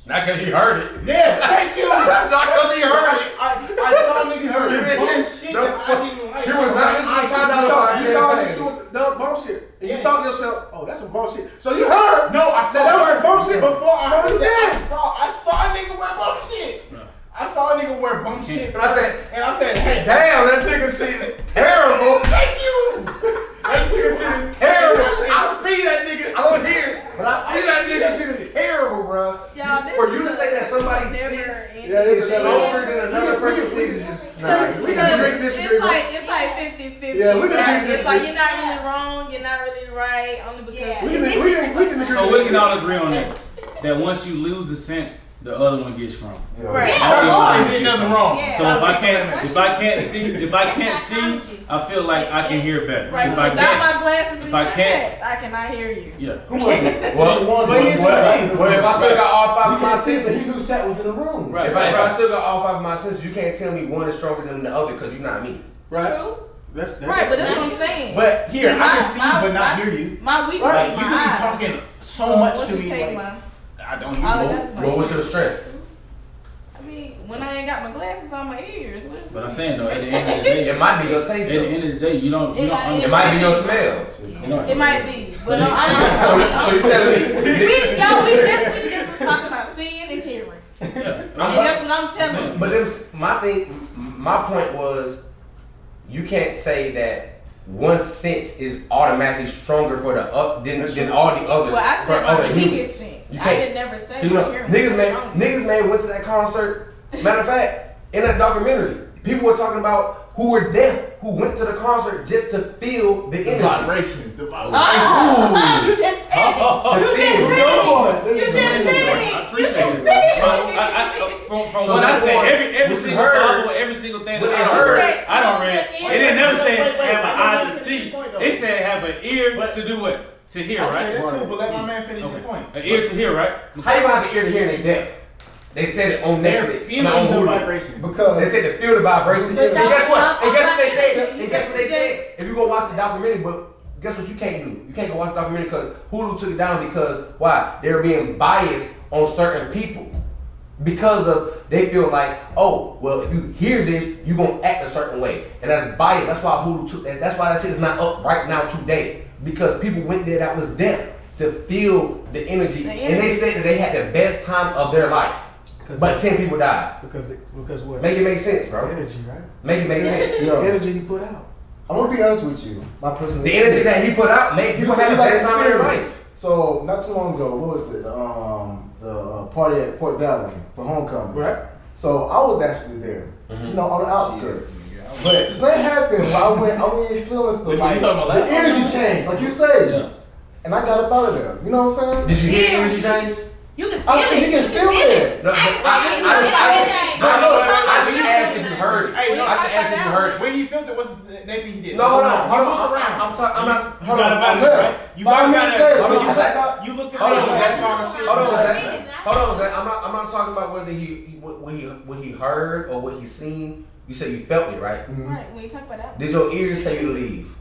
Not because he heard it. Yes, thank you. Not because he heard it. I saw niggas heard doing it. bum shit that I didn't like. He was not listening to time You saw a campaign. nigga do the dumb bullshit, and you Yeah. thought to yourself, "Oh, that's some bullshit." So you heard? No, I saw that was it some bullshit before I heard you that. did. I saw a nigga wear bum shit. I saw a nigga wear bum shit, And I said, hey, damn, that nigga shit is terrible. Thank you. That nigga shit is terrible. I see that nigga. I don't hear it, but I see that nigga shit is terrible, bro. Y'all, this For is you to a say that somebody never sees ending Yeah, this is it's a longer than another we can- person sees is just we can Because agree to disagree, it's bro. like 50-50. Yeah, we can agree to It's disagree. like you're not really wrong, you're not really right, only because We can agree to So we can all agree on this. That once you lose the sense, the other one gets strong. Right. I did nothing wrong. Yeah. So if I can't see, I feel like I can hear better. Right, If so I without can't, my glasses and if I my can't- text, I cannot hear you. yeah. Who was it? Well, But here's the thing. well, if I still got all five You of my can't see, so senses, he knew Shaq was in the room. Right. if I still got all five of my senses, you can't tell me one is stronger than the other because you're not me. Right? True. That's Right, but that's what I'm saying. But here, See, I can see you, but not hear you. My weakness Like, is you my could be eyes. talking so much What to you me. take, Like, man? I don't All I hear got you. is my What was ears. your strength? I mean, when I ain't got my glasses on my ears, what is But I'm it? saying though, at the end of the day, It might be your at taste. the Though. end of the day, you don't It understand. It might be your smell. You know, It might be, but So I'm you telling me? we just was talking about seeing and hearing, Yeah. and that's what I'm telling you. But this, my point was, you can't say that one sense is automatically stronger for the than all the others Well, I for said other my humans. biggest sense. You I can't. did never say You know, hearing. niggas man went to that concert. Matter of fact, in that documentary, people were talking about who were deaf who went to the concert just to feel the The energy. vibrations. The vibrations. You just said it. You just said it. You just said it. You just said it. From So what I that's say, what- every what single you heard- Bible, every single thing what that you I heard- read, I don't read. It didn't never say Wait, have an eye to wait, see. wait, It said have an ear But- to do what? To hear, Okay, right? that's cool, but let my man finish his point. An ear to hear, right? How you gonna have an ear to hear and they deaf? They said it on They're Netflix. feeling not on the Hulu. vibration. They Because said to feel the vibration. But And guess what? y'all- And guess what they said? y'all- And guess what they just- said? If you go watch the documentary, but guess what you can't do? You can't go watch the documentary because Hulu took it down because why? They were being biased on certain people. Because of they feel like, oh, well, if you hear this, you gonna act a certain way. And that's bias. That's why Hulu took that. That's why that shit is not up right now today. Because people went there that was deaf to feel the energy. And they said that they had the best time of their life. But 10 people died. Because what? Make it make sense, bro. Energy, right? Make it make sense. yo, Energy he put out. I'm gonna be honest with you. My personal The energy that he put out made people have the best time of their life. So not too long ago, what was it? The party at Fort Valley for homecoming. Right? So I was actually there, you know, on the outskirts. But something happened when I went in feeling stuff. Wait, Like, you talking about the last time? energy changed, like you said. Yeah. And I got up out of there. You know what I'm saying? Did you hear the energy change? You can feel I it. think you can feel it. No, I just asked if you heard it. Hey, no, I just asked if you heard it. When he felt it, what's the next thing he did? No, hold on. You looked around. I'm talking. I'm not. You Hold got on. about it, right? You got about it. Hold on, Zach. You looked Hold on, around. Zach. That's Hold on, Zach. Hold on, Zach. I'm not talking about whether what he heard or what he seen. You said you felt it, right? Right, when you talk about that. Did your ears tell you to leave?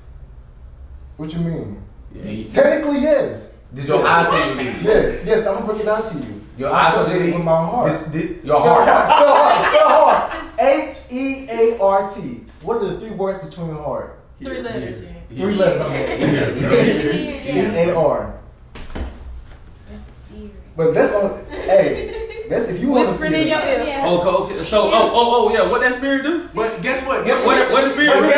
What you mean? Yeah, Technically, yes. Did your eyes tell you to leave? Yes, I'm gonna break it down to you. Your eyes told you to with leave? my heart. Your heart. Spell heart. H-E-A-R-T. What are the 3 words between heart? 3 letters, yeah. 3 letters. I mean. E-A-R. That's the spirit. But that's on. Hey, that's if you want to see Whispering in your it. ear. Okay. So, yeah. What that spirit do? But guess what? What the spirit do? What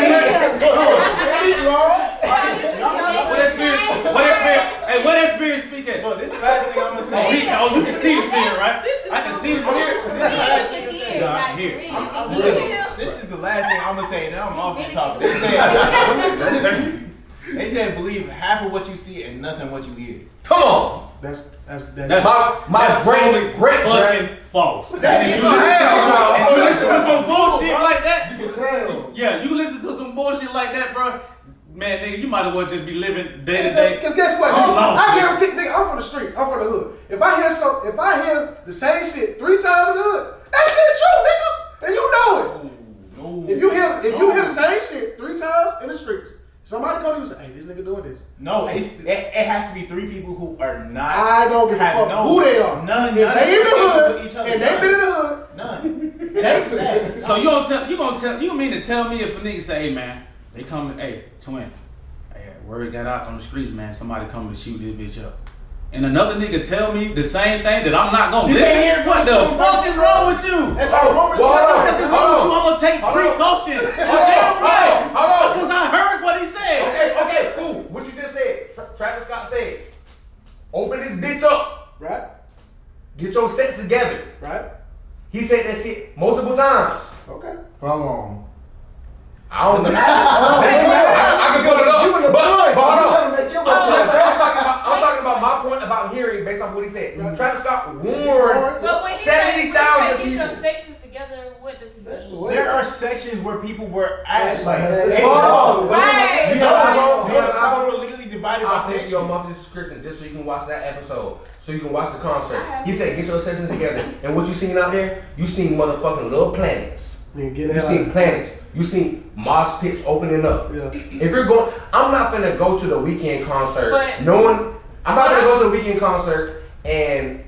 that spirit? Hey, what that spirit speak at? Look, this is the last thing I'm gonna say. You can see the spirit, right? I can see the spirit. This is the last thing. God, here. This is the last thing I'm gonna say. Now I'm off the topic. They said believe half of what you see and nothing what you hear. Come on. That's My totally great fucking false. And if you hell no. listen to some bullshit like that, You can tell. yeah, you listen to some bullshit like that, bro. Man, nigga, you might as well just be living day to day. Because guess what? Oh, Nigga? Lord. I guarantee, nigga, I'm from the streets. I'm from the hood. If I hear the same shit 3 times in the hood, that shit true, nigga. And you know it. No. If you hear the same shit 3 times in the streets, somebody come to you and say, hey, this nigga doing this. No, it has to be 3 people who are not. I don't give a have fuck no- who they are. None. If they in the association with hood each other, and they been in the hood, None. So you mean to tell me if a nigga say, hey man, they come, hey, twin, hey, word got out on the streets, man, somebody coming to shoot this bitch up. And another nigga tell me the same thing that I'm not gonna Did listen. they hear it What from the some fuck person, is wrong with you? That's how rumors Well, What the hold fuck on, is wrong with you? I'm gonna take Hold on. precautions. Hold on. Because I heard what he said. Okay, cool. What you just said, Travis Scott said, open this bitch up. right? Get your sets together. Right? He said that shit multiple times. Okay. For how long? I don't know. I can put it up. You in the But hood. hold You on. trying to make your I'm talking about my point about hearing based on what he said. Travis Scott warned But when he 70,000 get your people. sections together, what does he mean? There are sections where people were at. Like, It's hey, wrong. Right. you know the power literally divided by I'll send you a section. monthly subscription just so you can watch that episode. So you can watch the I concert. have- He said, get your sessions together. And what you seen out there? You seen motherfucking little planets. Then get You out. seen planets. You seen mosh pits opening up. Yeah. If you're going, I'm not gonna go to the weekend concert. But- I'm not gonna go to the weekend concert and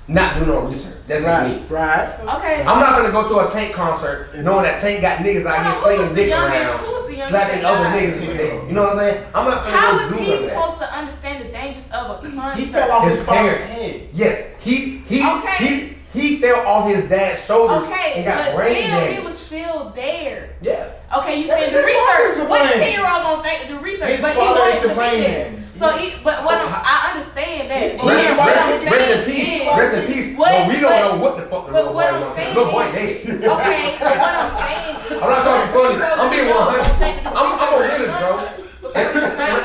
not do no research. That's just me. Right. Okay. I'm not gonna go to a Tank concert knowing that Tank got niggas out here Who slinging was the dick youngest? around, Who was the youngest slapping that other died? niggas with it. You know what I'm saying? I'm not How gonna is go do he none of that. supposed to understand the dangers of a concert? He fell off his His father's parents. head. Yes, Okay. he fell off his dad's shoulders Okay, and got but brain still, damage. he was still there. Yeah. Okay, you Yeah, said but the his father's research. to What blame. 10-year-old gonna think to do research? His But he father wanted is to to be blame there. him. So, but what I understand that. His- But Rest, what I'm rest, rest in saying peace. is- Rest in peace. What- But we don't but- know what the fuck the but little what boy I'm wants. saying Little boy is- dead. Okay, but what I'm saying is. I'm not talking funny. I'm being 100. I'm a realist, bro.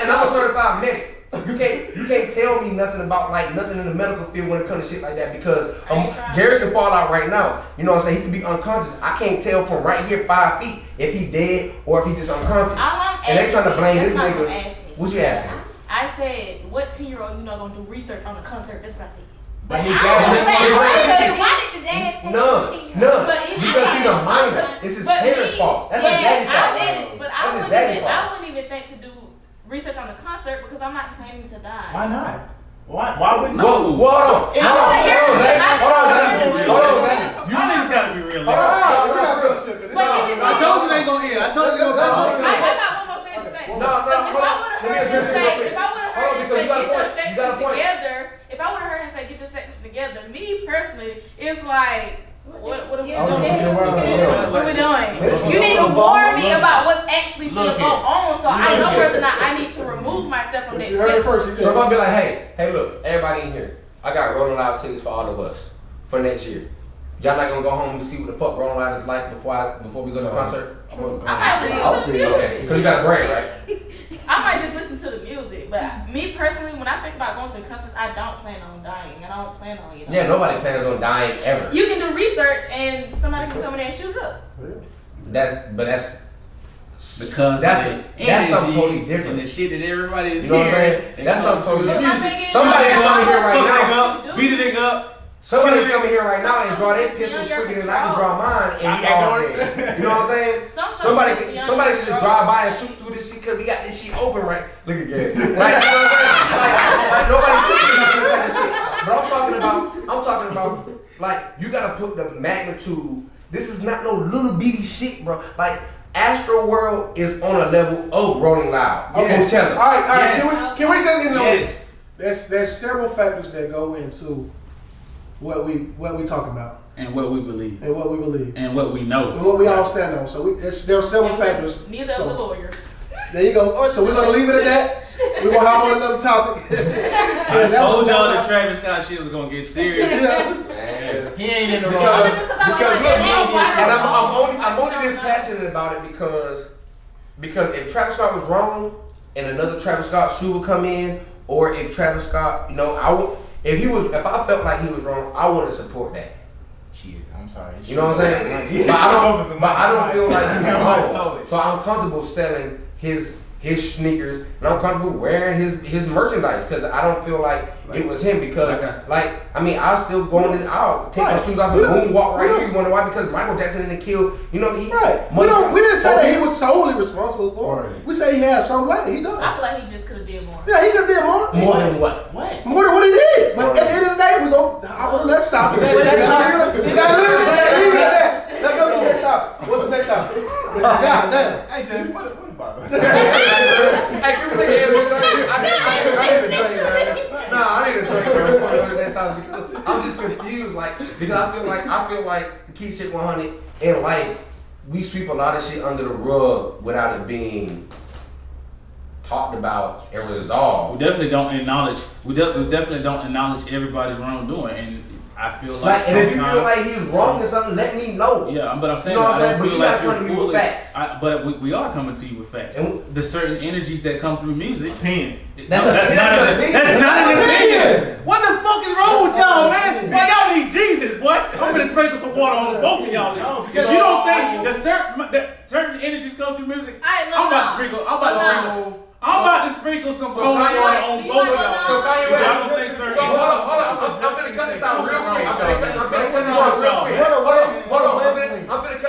And I'm a certified medic. You can't tell me nothing about like nothing in the medical field when it comes to shit like that because Gary can fall out right now. You know what I'm saying? He can be unconscious. I can't tell from right here 5 feet if he dead or if he just unconscious. And they trying to blame this nigga. What you asking? I said, what 10-year-old you know gonna do research on a concert? That's what I said. But his I dad don't was know, Right. why did the dad take None. But it- Because he's a minor. It's his but parents' me- fault. That's his yeah, daddy's I fault. didn't, but That's his daddy's fault. I wouldn't even think to do research on the concert because I'm not planning to die. Why not? Why wouldn't you? Whoa, hold on. I wanna hear it. Zach. Hold on, Zach. Hold on, Zach. You niggas gotta be real. Hold on, We hold got on. real shit, 'cause this But all- you I told you they ain't gonna end. I told you they I gonna got one more thing to say. No, Because hold on. if I would have Let me heard him address it real say, quick. if I would have Hold on, heard him because say, you got a get your point. You section got a point. together, if I would have heard him say, get your section together, me personally, it's like, what are we Yeah, doing? yeah, What are we doing? You need to warn me about what's actually going Look to go here. on so I Look know here. whether or not I need to remove myself from But that you heard it first. section. He So if I said, be like, hey, look, everybody in here, I got Rolling Loud tickets for all of us for next year. Y'all not gonna go home and see what the fuck Rolling Loud is like before we go to the concert? I might listen to the Okay, music. because you got a brand, right? I might just listen to the music, but me personally, when I think about going to concerts, I don't plan on dying. I don't plan on it. Yeah, nobody plans on dying ever. You can do research and somebody can come in there and shoot it up. That's Because that's of the that's something energies totally and different. the shit that everybody is You know what I'm hearing. saying? They That's come something totally through. But my different. thing is, Somebody like, come in here right fuck now. nigga up, beat a nigga up. Somebody come in here right now and draw their pistol Beyond your quicker than I can draw mine, and I we can all do it. dead. You know what I'm saying? Somebody can just drive by and shoot through this shit because we got this shit open right. Look at Gary. Like, you know what I'm saying? Like nobody thinking about this shit. But I'm talking about like you gotta put the magnitude. This is not no little bitty shit, bro. Like Astro World is on a level of Rolling Loud. okay, Coachella. all right. Yes. Can we just get into Yes. this? There's several factors that go into what we talking about And what we believe. and what we believe And what we know. and what we all stand on. So there are several factors. Neither So, of the lawyers. there you go. So we're gonna leave it at that. We're gonna hop on another topic. I told y'all that Travis Scott shit was gonna get serious. Yeah. Man. He ain't in the Because, wrong. because look, and I'm only only this passionate about it because if Travis Scott was wrong and another Travis Scott shoe would come in, or if Travis Scott, you know, if I felt like he was wrong, I wouldn't support that. Shit, I'm sorry. You know what I'm saying? But I don't feel like he's wrong. So I'm comfortable selling his sneakers, and I'm comfortable wearing his merchandise because I don't feel like it was him because I'll still go on I'll take my shoes off and moonwalk right here. You wonder why? Because Michael Jackson didn't kill, he Right. We didn't say that he was solely responsible for it. We say he had some blame. He does. I feel like he just could have did more. Yeah, he could have did more. more than what? What? More than what he did. But at the end of the day, we go hop on the next topic. That's not You gotta leave it at that. Let's go to the next topic. What's the next topic? God damn. Hey, Jay, what about it? Hey, can we take an intermission? I need to drink, man. Nah, I need to drink, man. Because I'm just confused, like, because I feel like to keep shit 100 in life, we sweep a lot of shit under the rug without it being talked about and resolved. We definitely don't acknowledge. We definitely don't acknowledge everybody's wrongdoing, and I feel like And if you feel sometimes- like he's wrong or something, let me know. Yeah, but I'm saying You know what I I'm don't saying? But feel you like gotta you're come to me with fully. facts. But we are coming to you with facts. And- The certain energies that come through music. Opinion. That's No, a- that's that's not an an opinion. That's not an That's an opinion. opinion. What the fuck is wrong with y'all, man? Boy, y'all need Jesus, boy. I'm gonna sprinkle some water on both of y'all. No, Because you don't think that certain energies come through music? Alright, I'm about to look, sprinkle. look, I'm about to sprinkle some So holy Kanye water West- on you both of want y'all. to know- So Kanye Y'all West- don't think certain So hold on. I'm finna cut this out real quick. I'm finna cut this out real quick. Hold on. I'm finna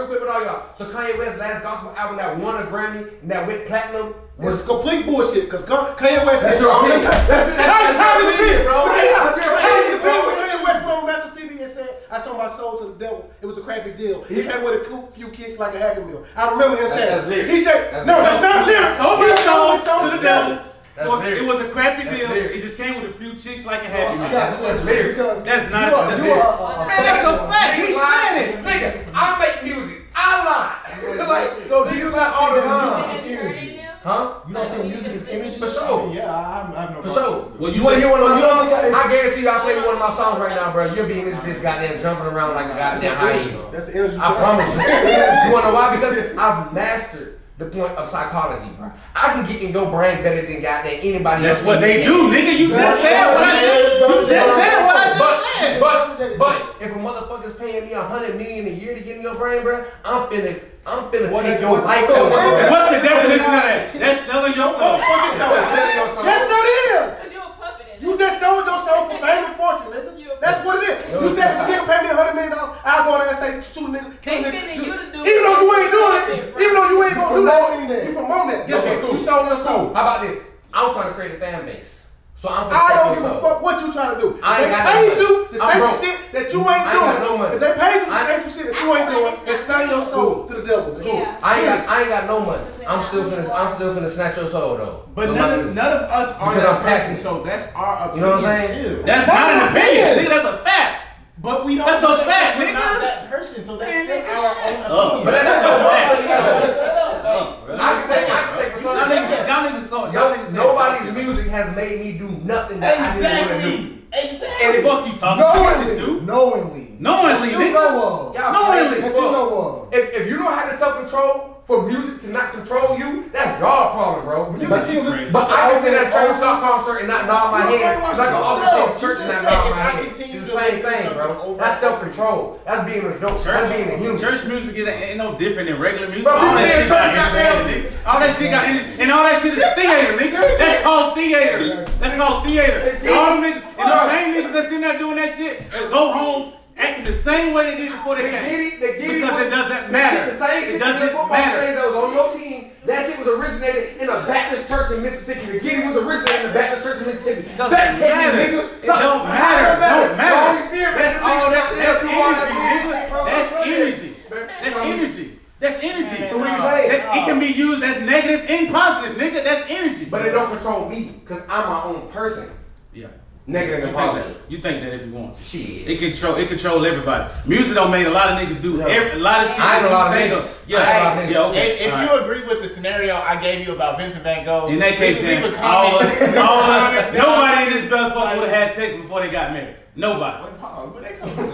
real quick with all y'all. So Kanye West's last gospel album that won a Grammy and that went platinum. It's complete bullshit because Kanye West said, That's your opinion. how did it feel, bro? That's your How did it feel opinion, when Kanye West went on national TV and said, I sold my soul to the devil. It was a crappy deal. He came with a few kicks like a Happy Meal. I remember him saying, That's lyrics. he said, That's no, lyrics. that's not lyrics. Sold He my sold his soul soul to the devil. That's Well, lyrics. it was a crappy That's deal. lyrics. It just came with a few chicks like a So, happy I meal. got a question lyrics. because That's not you are, the you lyrics. are, Man, that's a fact. He said it. Nigga, I make music. I lie. Like, So do you not all the think that time? music is energy? Huh? You don't think music is energy? For sure. Yeah, I have no For problem sure. with it. Well, You want to hear one of my So you songs? don't think I guarantee you, I play one of my songs right now, bro. You'll be in this bitch goddamn jumping around like a goddamn hyena. That's the energy. I promise you. You wanna know why? Because I've mastered the point of psychology, bro. I can get in your brain better than goddamn anybody else. That's what they do, nigga. You just said what I just said. But if a motherfucker's paying me $100 million a year to get in your brain, bro, I'm finna take your life So over. What's the definition of that? That's selling your soul. That's not it. So you a puppet in You just sold your soul for fame and fortune, nigga. That's what it is. You said if a nigga pay me $100 million, I'll go in there and say, shoot a nigga, kill a They nigga. sending you to do Even though you ain't doing it, even though you ain't gonna do Promoting that, that. you promote that. Guess Okay, what? cool. You sold your soul. How about this? I'm trying to create a fan base. So I'm gonna I take don't your give a soul. fuck what you trying to do. If I they ain't got no paid money. you to I'm say some broke. shit that you ain't I ain't got doing. no money. If they paid you to I- say some shit that you ain't doing, then sell your soul to the devil. nigga. Yeah. I ain't got no money. I'm still finna snatch your soul though. But No none money. of us are Because I'm that person, passionate. so that's our opinion. You know what I'm saying? Still. That's not an opinion, nigga. That's a fact. But we don't. That's know a fact, we're nigga. Not that person, so that's Man, still nigga, our shut own up. opinion. But that's still I I can say for Y'all niggas saw it. Y'all niggas said nobody's music has made me do nothing that I didn't want to do. Exactly. And the fuck you talking about? Yes, it do. Knowingly. Knowingly, That nigga. you know of. Y'all Knowingly. crazy That as you fuck. know of. If you don't have the self-control for music to not control you, that's y'all problem, bro. When you continue to listen But to I can sit at a Travis all- Scott concert and not nod my You head. ain't watch Like I can also sit in church and not nod my If I head. continue It's to the same listen to thing, bro. something over That's and self-control. That's being an adult. That's being a human. Church music ain't no different than regular music. Bro, all that people shit in got church got entertainment, nigga. All that shit got and all that shit is theater, nigga. That's called theater. That's called theater. All them niggas and the same niggas that's in there doing that shit and go home acting the same way they did before they came. They get it. Because it doesn't They matter. did the same It shit doesn't football matter. players that was on your team. That shit was originated in a Baptist church in Mississippi. The Giddy was originated in a Baptist church in Mississippi. Doesn't Fact check me, matter. nigga. It don't matter. Don't matter. The Holy Spirit, That's man, all niggas, that's who are energy, nigga. That's energy. That's Man, energy. That's energy. So what you saying? It can be used as negative and positive, nigga. That's energy. But it don't control me, because I'm my own person. Yeah. Negative and You think positive. that? You think that if you want to. Shit. It control everybody. Music don't make a lot of niggas do a lot of shit. I ain't that a lot of you think niggas. of. Yeah, I ain't a lot of yeah, okay. If All you right. agree with the scenario I gave you about Vincent Van Gogh, In that case, leave then, a all comment. us, nobody in this best fuck would have had sex before they got married. Nobody. Wait, pause. Where they come from?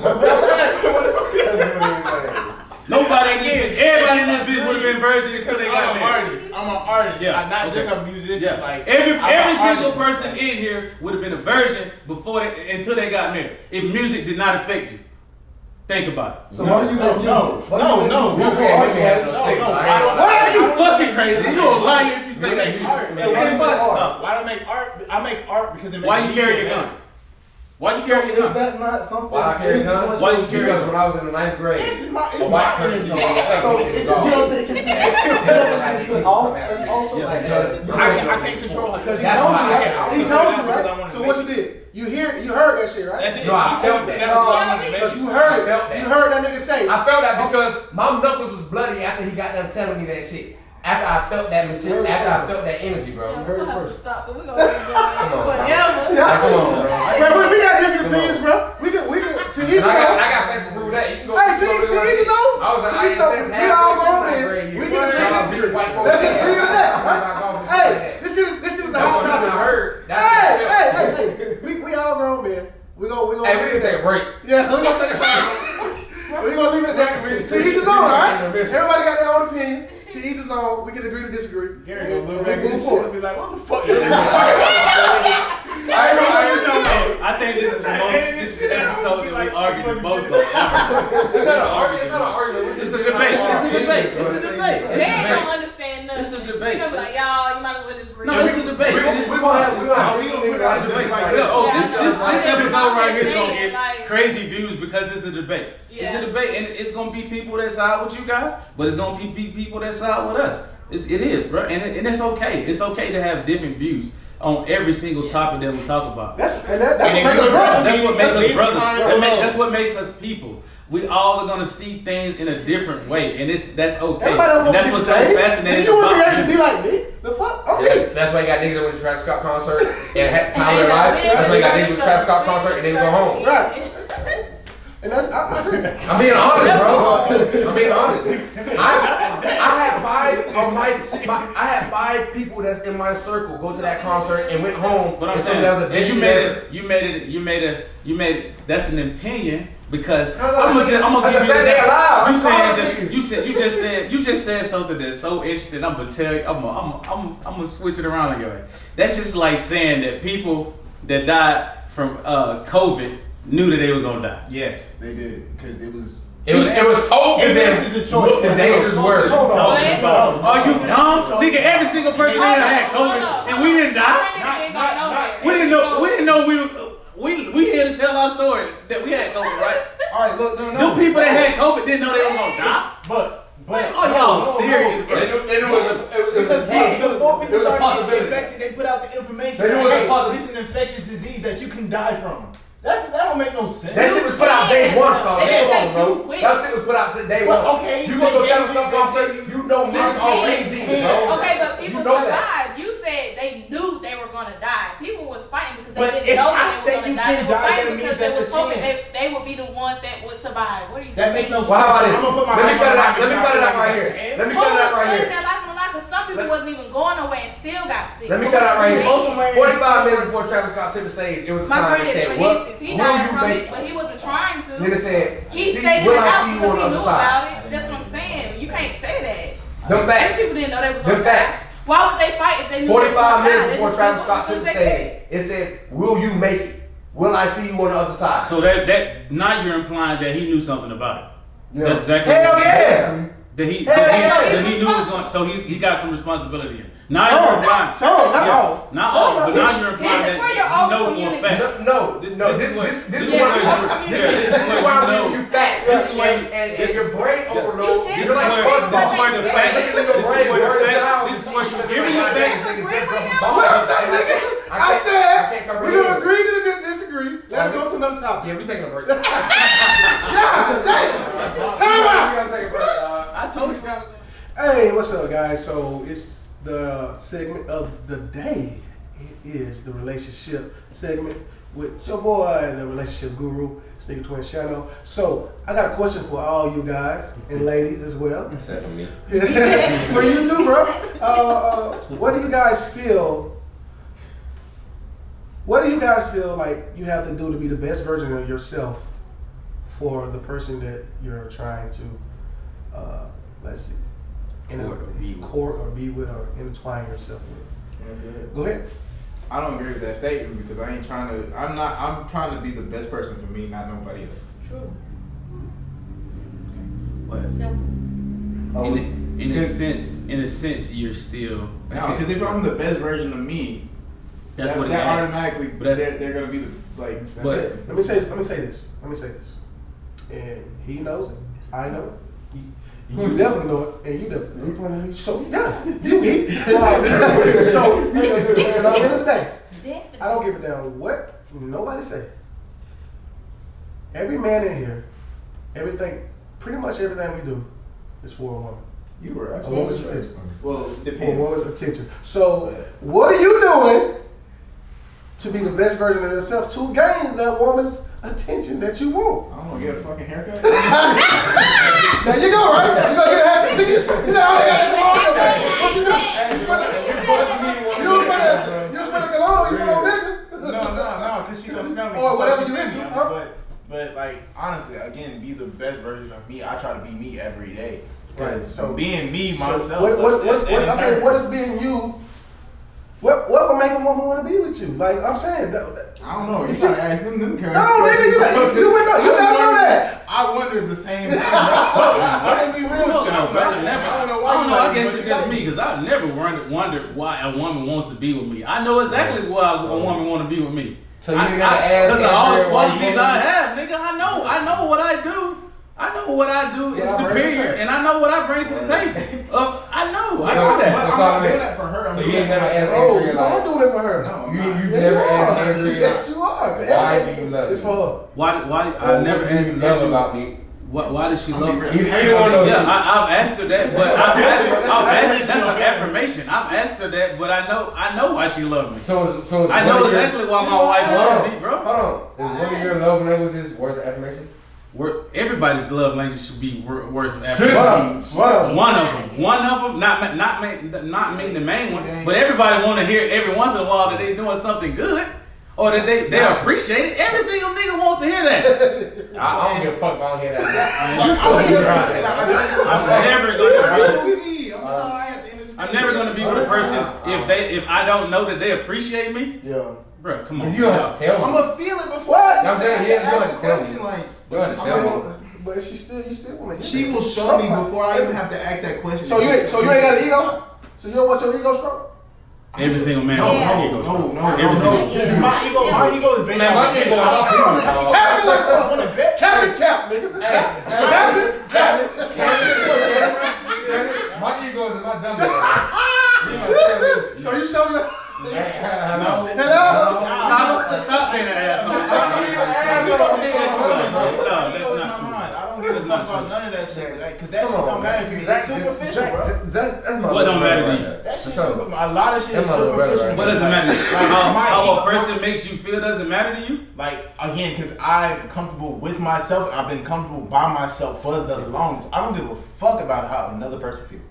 Nobody again. Everybody in this bitch would have been virgin until they got I'm an married. artist. I'm an artist. Yeah, I'm not okay. just a musician. Yeah. Like every I'm an single artist. person in here would have been a virgin before until they got married. If music did not affect you, think about it. So why do you make music? Why do you make no, music? You can't make me have no No, sex. no, I why ain't- don't- Why are you fucking crazy? You a liar if you say that. make art. So why do you make art? Why do I make art? I make art because it makes Why you me carry feel your better. gun? Why you So carry is your gun? that not something? Why I carry guns? Why you carry Because guns? when I was in the 9th grade, Yes, it's a my white person energy. told me to So take you it don't think it can off? That's also Yeah. like I can't control it. Because he That's told why you, I right? can't- He told you, Because I right? wanted So to what make you did? You heard that shit, right? That's it. No, I felt that. That's what I wanted to Because make. you heard I felt it. that. You heard that nigga say. I felt that because my knuckles was bloody after he got done telling me that shit. After I felt that material, after I felt that energy, bro. Yeah, heard it we'll have to first. stop, 'cause we gonna keep Come going on, forever. Yeah. Come on, bro. Bro, we got different Come opinions, on. bro. We could, to each his And own. I got facts to prove that. You can go. Hey, you can go to look each his at- own. I was in To each his own. ISS We all halfway grown through men. my grade year. We can agree Y'all to disagree. big white folks Let's say just leave it at that, Right? right? Hey, this is a That's hot what I topic. heard. That's Hey, what I felt. hey. We all grown men. We gonna Hey, we need to take a break. Yeah, we gonna take a time. We gonna leave it at that. To each his own, all right? Everybody got their own opinion. To each his own. We can agree to disagree. Gary gonna And look back we at move this shit forward. and be like, what the fuck is this? I ain't know what you're talking about. I think this is the most. This is the episode that we argued the most of. It's not an argument. It's a debate. It's a debate. It's a debate. They It's a ain't debate. gonna understand nothing. It's a debate. They gonna be like, y'all, you might as well just read. No, it's a debate. We It's- gonna have Yeah, oh, Yeah, this I know. episode right here is gonna saying, get like- crazy views because it's a debate. It's a debate, and it's gonna be people that side with you guys, but it's gonna be people that side with us. It is, bro, and it's okay. It's okay to have different views on every single topic that we talk about. That's what makes us brothers. That's what makes us brothers. That's what makes us people. We all are gonna see things in a different way, and that's okay. Everybody That's what's so fascinating you want about to be like me? The fuck? Okay. That's why you got niggas that went to Travis Scott concert and had time of their life. That's why you got niggas with Travis Scott concert and then go home. Right. And that's I agree. I'm being honest, bro. I'm being honest. I had five people that's in my circle go to that concert and went home. But I'm and saying, that was the and best you shit made it. That's an opinion because That's I'm gonna give you they this. alive. You just said something that's so interesting. I'm gonna tell you. I'm gonna switch it around on your way. That's just like saying that people that died from COVID knew that they were gonna die. Yes, they did because it was. It was COVID. Evidence is a choice. The dangerous word. Hold on. Talking about? Are you dumb, nigga? Every single person here had COVID, and we didn't die. We didn't know we here to tell our story that we had COVID, right? All right, look, no. Them people that had COVID didn't know they were gonna die. But Oh, y'all serious, bro? They knew it was a Because possibility. before It people was a started getting possibility. infected, they put out the information. They knew it was a Hey, possibility. this is an infectious disease that you can die from. That don't make no sense. That shit was put out day one, son. They Come say on, bro. you will. That shit was put out day one. Well, okay, You go to they Travis gave Scott you- concert, you know niggas are raging, bro. Okay, but people You know that. survived. You said they knew they were gonna die. People was fighting because But they if didn't know I that say they you were gonna die. can They were die, fighting that because means they that's was the hoping chance. they would be the ones that would survive. What are you That saying? makes no Well, how about sense. this? I'm gonna put my Let me life cut it on out. my Let me cut it out right here. Let me Who cut it was out right putting here. their life on the line? Because some people wasn't even going nowhere and still got sick. Let me So cut it out what right you here. saying? 45 minutes before Travis Scott took the stage, it was a My sign that granddad, said, for "What instance, he will died you from make?" it, but he wasn't trying to. Then it said, He "See, stayed in will the I house see you because on he the knew other about side?" it. That's what I'm saying. You can't say that. Them These facts. people didn't know they was Them gonna die. facts. Why would they fight if they knew they was 45 gonna die? minutes They before just Travis did Scott what took the they could. stage, it said, "Will you make it? Will I see you on the other side?" So that now you're implying that he knew something about it. Yeah. That's exactly Hell what yeah. That he Hell yeah. that he knew was going. So he got some responsibility here. Now Some, you're implying. some, not all. Not Some, all, but not now all. you're implying This is that for your you own know for a community. fact. No, This is where what you. this where you I'm know. giving you facts. This is where and your brain overload. You This just is like where SpongeBob. the facts. Niggas in your This is brain where the burn facts. down. This is where you Because give me you the got facts. niggas Disagree that with jump him? from What I bombs. say, nigga? I I can't said cover we're it. gonna agree to disagree. Let's go to another topic. Yeah, we taking a break. God damn. Time out. We gotta take a break. I told you. Hey, what's up, guys? So it's the segment of the day. It is the relationship segment with your boy, the relationship guru, Sneaker Twin Channel. So I got a question for all you guys and ladies as well. Except for me. For you too, bro. What do you guys feel? What do you guys feel like you have to do to be the best version of yourself for the person that you're trying to, let's see, court or be with or intertwine yourself with? Go ahead. I don't agree with that statement because I ain't trying to. I'm trying to be the best person for me, not nobody else. True. But Simple. in a sense, you're still. No, because if I'm the best version of me, That's what it that is. automatically But that's- they're gonna be the like. That's But- it. Let me say this. And he knows it. I know it. You definitely know it, and you definitely know it. So yeah, you he. So at the end of the day, I don't give a damn what nobody say. Every man in here, pretty much everything we do is for a woman. You were A woman's absolutely attention. well. For a Depends. woman's attention. So what are you doing to be the best version of yourself to gain that woman's attention that you want? I don't want to get a fucking haircut. There you go, right? You gonna get happy? You know, what you got? You spend a cologne, you put on nigga. No, because she gonna smell me. Or whatever She you sends into, me, huh? But like honestly, again, be the best version of me. I try to be me every day. Right, Because so- being me So myself. what is being you? What would make a woman want to be with you? Like I'm saying, I don't know. You gotta ask them no, nigga, you never know that. I wonder the same thing. I didn't be real with you. I don't know. I guess it's just me because I've never wondered why a woman wants to be with me. I know exactly why a woman want to be with me. So you never asked because of all the her why you qualities wanna I be- have, nigga. I know what I do. know what I do is Yeah, I bring superior, to the and I know what I bring to the table. I know So- that. But So I'm not Solomon, doing that for her. I'm so doing you ain't that for never asked myself. Oh, Andrea, you are like, doing it for her. No, I'm you not. never you asked are. Andrea, Yes, you are. why do you love It's me? for her. Why I never What do asked you love you about me? why does she love me? You don't know. Yeah, I've asked her that, but I've asked her, that's an affirmation. I've asked her that, but I know why she loved me. So I know exactly why my wife loved me, bro. Hold on. Is one of your love languages words of affirmation? Everybody's love language should be words of Should affirmation. be. One of them, not mean the main one, but everybody want to hear every once in a while that they doing something good. Or that they appreciate it. Every single nigga wants to hear that. I don't give a fuck if I don't hear that. I'm never gonna be with a person if I don't know that they appreciate me. Yeah. Bro, come on. You don't have to tell me. I'm gonna feel it before. What? I'm saying, yeah, you don't have to tell question, me. like, You don't have to tell me. But you still want to. she will show me before I even have to ask that question. So you ain't got an ego? So you don't want your ego strong? Every single man. No, has no, ego. no, no, Every no, single- no. My ego is based Man, on my ego, my ego is in my dumb ass. You know, tell me. So you show me. No. Hello? Stop being an asshole. No, that's not true. I don't give a That's fuck not about true. none of that shit. Like, cause that shit don't matter to me. It's superficial, bro. That's What don't matter to you? That shit super. A lot of shit is That's my little brother, superficial. right? What does it matter? Like, my How ego- a person makes you feel doesn't matter to you? Like, again, because I'm comfortable with myself and I've been comfortable by myself for the longest. I don't give a fuck about how another person feels.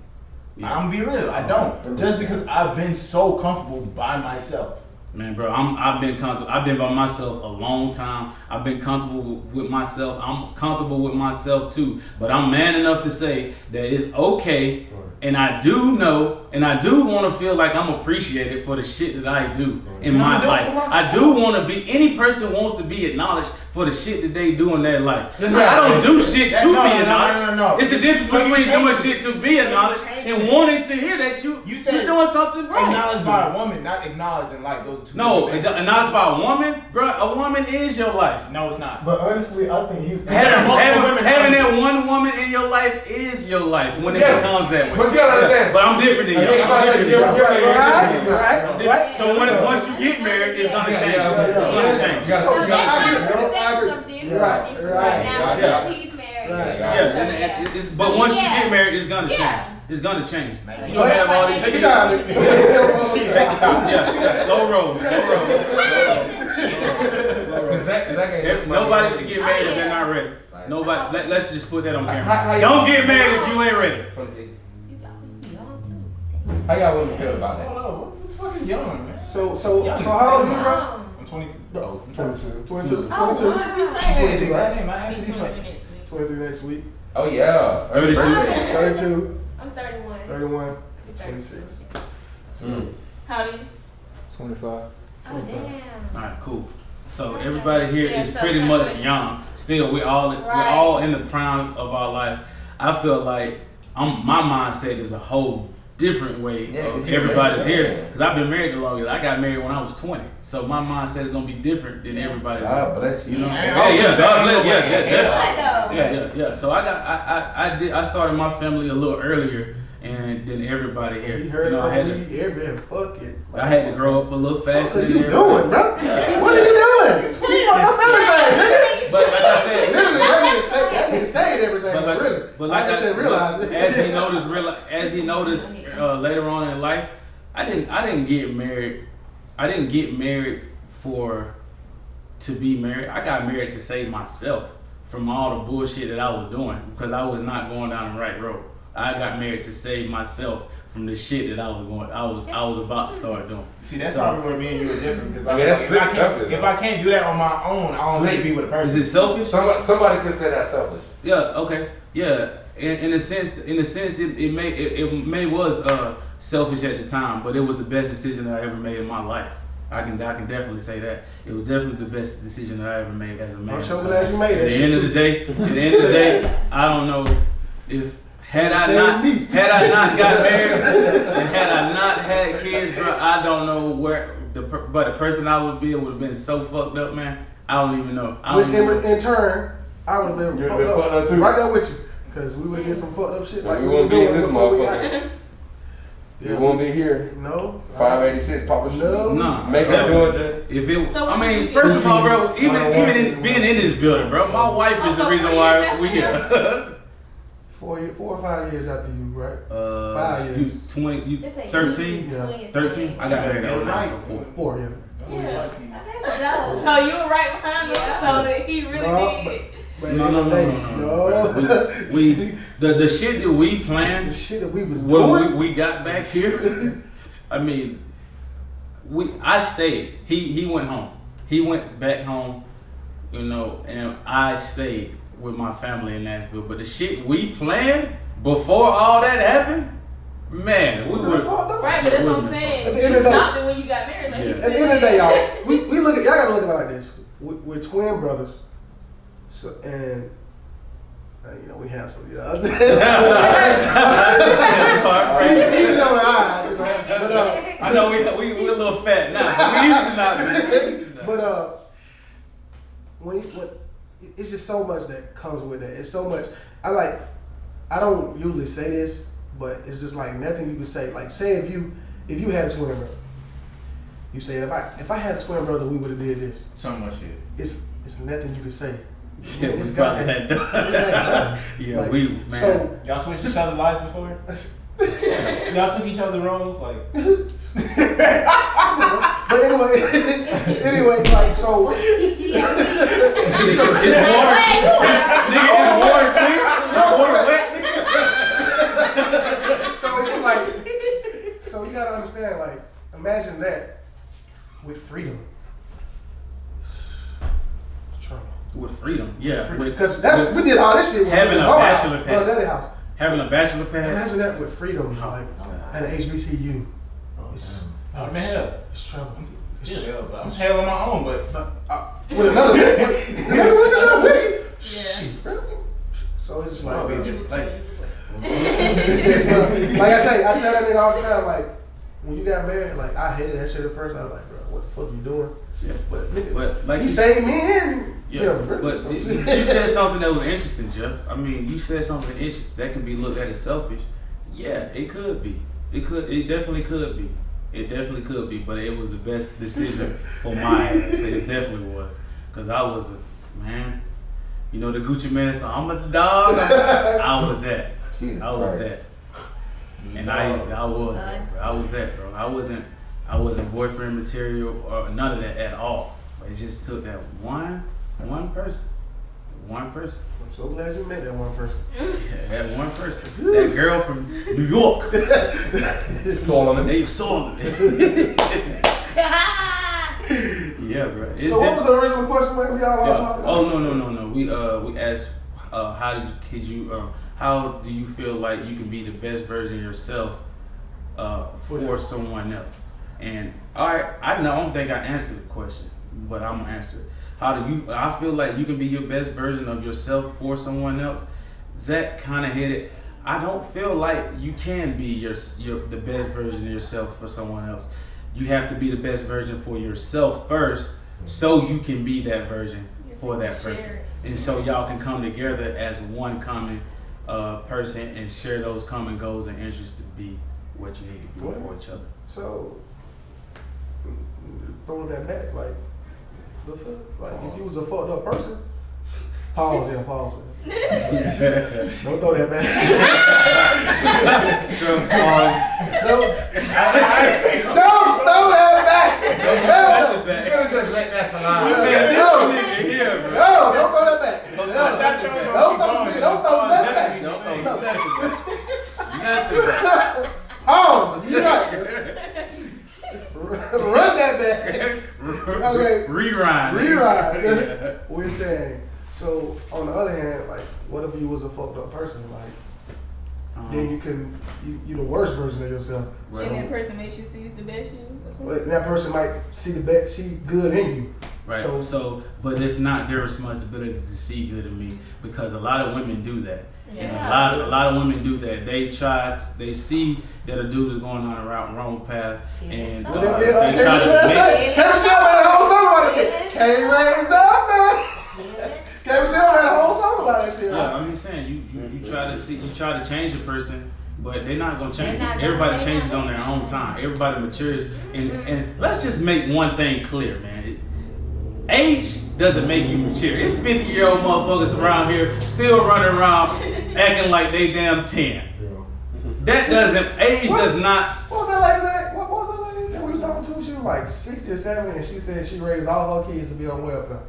Yeah. I'm gonna be real. I don't. Just because I've been so comfortable by myself. Man, bro, I've been comfortable. I've been by myself a long time. I've been comfortable with myself. I'm comfortable with myself too. But I'm man enough to say that it's okay. And I do know, and I do want to feel like I'm appreciated for the shit that I do in Can I my do it life. for myself? I do want to be. Any person wants to be acknowledged for the shit that they do in their life. Yes, I don't sir. do shit to No, be no, acknowledged. no. It's the difference So you between doing changed shit to be acknowledged and wanting to hear that you're said doing something wrong. Acknowledged by a woman, not acknowledged and like those two. No, different things. acknowledged by a woman, bro. A woman is your life. No, it's not. But honestly, I think he's. Having that one woman in your life is your life when it Yeah. becomes that way. But you gotta understand. But I'm different than Okay, you. I'm about to say, Right. So once you get married, it's gonna change. It's gonna change. Yeah. So Yeah. that's I my agree. perspective of different Right, right right, now right. because he's married. Right. Yeah, and it's, but once you get married, it's gonna change. Yeah. It's gonna change. Man. You don't have all these. Take Take your time. Take your time. Yeah, slow roll. Slow roll. Nobody should get married if they're not ready. Nobody. Let's just put that on How camera. you- Don't get married if you ain't ready. 26. You talking young too. How y'all women feel about I don't that? know. What the fuck is young, man? So how old are you, bro? I'm 22. No, I'm 22. 22. Oh, 22. Hey, right? Hey, man, I asked you too much. 23 next week. Oh yeah. 32. 32. I'm 31. 31. 26. How do you? 25. Oh, damn. Alright, cool. So everybody here Yeah, is so pretty kind much of- young. Still, we're all in the prime of our life. I feel like my mindset is a whole different way Yeah, 'cause of you everybody's married, here. yeah. Because I've been married the longest. I got married when I was 20. So my mindset is gonna be different than everybody's. God bless you. You know? Yeah, Yeah, God bless- yeah, I know. yeah. So I started my family a little earlier than everybody here. We heard You know, I from had to, me. Everybody, fuck it. I had to grow up a little faster What are than you everybody. doing, bro? What are you doing? You fucked up everything. But like I said, Literally, that nigga saying everything, But like, really. but like I just didn't realize it. as he noticed later on in life, I didn't get married. I didn't get married to be married. I got married to save myself from all the bullshit that I was doing because I was not going down the right road. I got married to save myself from the shit that I was about to start doing. See, that's So- probably where me and you are different. Because I mean, that's slick selfish, if I can't do that on my own, I don't need to be with a Is person. it selfish? Somebody could say that's selfish. Yeah. Okay. Yeah. In a sense, it may was selfish at the time, but it was the best decision that I ever made in my life. I can definitely say that it was definitely the best decision that I ever made as a man. I'm sure glad you made that At the shit end of too. the day, I don't know if had I Same not me. got married and had I not had kids, bro, I don't know where the person I would be would have been so fucked up, man. I don't even know. I Which don't even know. in turn, I would have been You'd fucked have been fucked up up too. right there with you. Because we would have did some fucked up shit like we we wouldn't were be in doing this before we motherfucker. got. You won't be here. No. 586 Papa Street. No. Nah, Macon, definitely. Georgia. If it, So I what mean, do you first get? of all, bro, even being in this building, bro, my wife is the so reason 3 why years we after here. 4 or 5 years after you, right? 5 5 years. You 20, you They say 13, Yeah. 13. I got married at 09, so 4. 4, yeah. Yeah. No. So you were right behind him, Yeah. so that he really No, did. But No. No. We the shit that we The planned shit that we was when doing. we got back here. I mean, I stayed. He went home. He went back home, you know, and I stayed with my family in Nashville. But the shit we planned before all that happened, man, we were. Right, but that's what I'm saying. At the end You of the day- stopped it when you got married. Like Yeah. you At said. the end of the day, y'all, we look at y'all gotta look at it like this. We're twin brothers, so and you know we handsome, you know. What I'm saying? Easy on the eyes, you know. But I know we a little fat now, but we used to not be. but when it's just so much that comes with it. It's so much. I don't usually say this, but it's just like nothing you can say. Like say if you had a twin brother, you say if I had a twin brother, we would have did this. So much shit. It's nothing you can say. Yeah, we This probably guy- had done. Yeah, Like, we man. So Y'all switched each other lives before? Y'all took each other roles? Like, but anyway, like so. Nigga, is water clear? Is water wet? So it's like, so you gotta understand, like, imagine that with freedom. Trouble. With freedom, yeah. Because we did all this shit with Having a our bachelor house, pad. Daddy house. Having a bachelor pad. Imagine that with freedom, like at an HBCU. I'm in hell. It's trouble. Still hell, but I'm hell on my own, but But with another, with you. Shit, really? So it's just like, I'll be in a different place. like I say, I tell that nigga all the time, like, when you got married, like, I hated that shit at first. I was like, bro, what the fuck you doing? Yeah. But nigga, But like he you saved me and Yeah, him, really. but you said something that was interesting, Jeff. I mean, you said something interesting that could be looked at as selfish. Yeah, it could be. It definitely could be. It definitely could be. But it was the best decision for my ass. It definitely was. Cause I was a man. You know the Gucci Man song. I'm a dog. I was that. Jesus I was Christ. that. And I was that, bro. I was that, bro. I wasn't boyfriend material or none of that at all. But it just took that one person. One person. I'm so glad you met that one person. Yeah, that one person. That girl from New York. Solomon. They saw me. Yeah, bro. It's So what was the original question that we all yeah. talking about? Oh no. We asked how do you feel like you can be the best version of yourself for someone else? And I don't think I answered the question, but I'm gonna answer it. I feel like you can be your best version of yourself for someone else. Zach kind of hit it. I don't feel like you can be the best version of yourself for someone else. You have to be the best version for yourself first, so you can be that version for that person. And so y'all can come together as one common person and share those common goals and interests to be what you need to be for each other. So throwing that back, like, the fuck? Like, if you was a fucked up person, pause. Don't throw that back. Don't throw that back. You could just let that slide. No, don't throw that back. Don't throw that back. Don't throw nothing back. Pause. You're right. Run that back. Okay. Rewind. We're saying. So on the other hand, like, what if you was a fucked up person? Like, then you the worst version of yourself. Right. And that person makes you see the best you. Or something? But that person might see good in you. Right. So, but it's not their responsibility to see good in me, because a lot of women do that. And a lot of women do that. They see that a dude is going on a wrong path, and so. they try to K-Michelle made a whole song about it. K-Raise up, man. K-Michelle made a whole song about that shit. Yeah, I'm just saying you try to change a person, but they're not gonna change. They're not gonna- Everybody they're changes not on their gonna own change. time. Everybody matures, and let's just make one thing clear, man. Age doesn't make you mature. It's 50-year-old motherfuckers around here still running around acting like they damn 10. That doesn't age does not. What was that lady that? What was that lady that we were talking to? She was like 60 or 70, and she said she raised all her kids to be on welfare.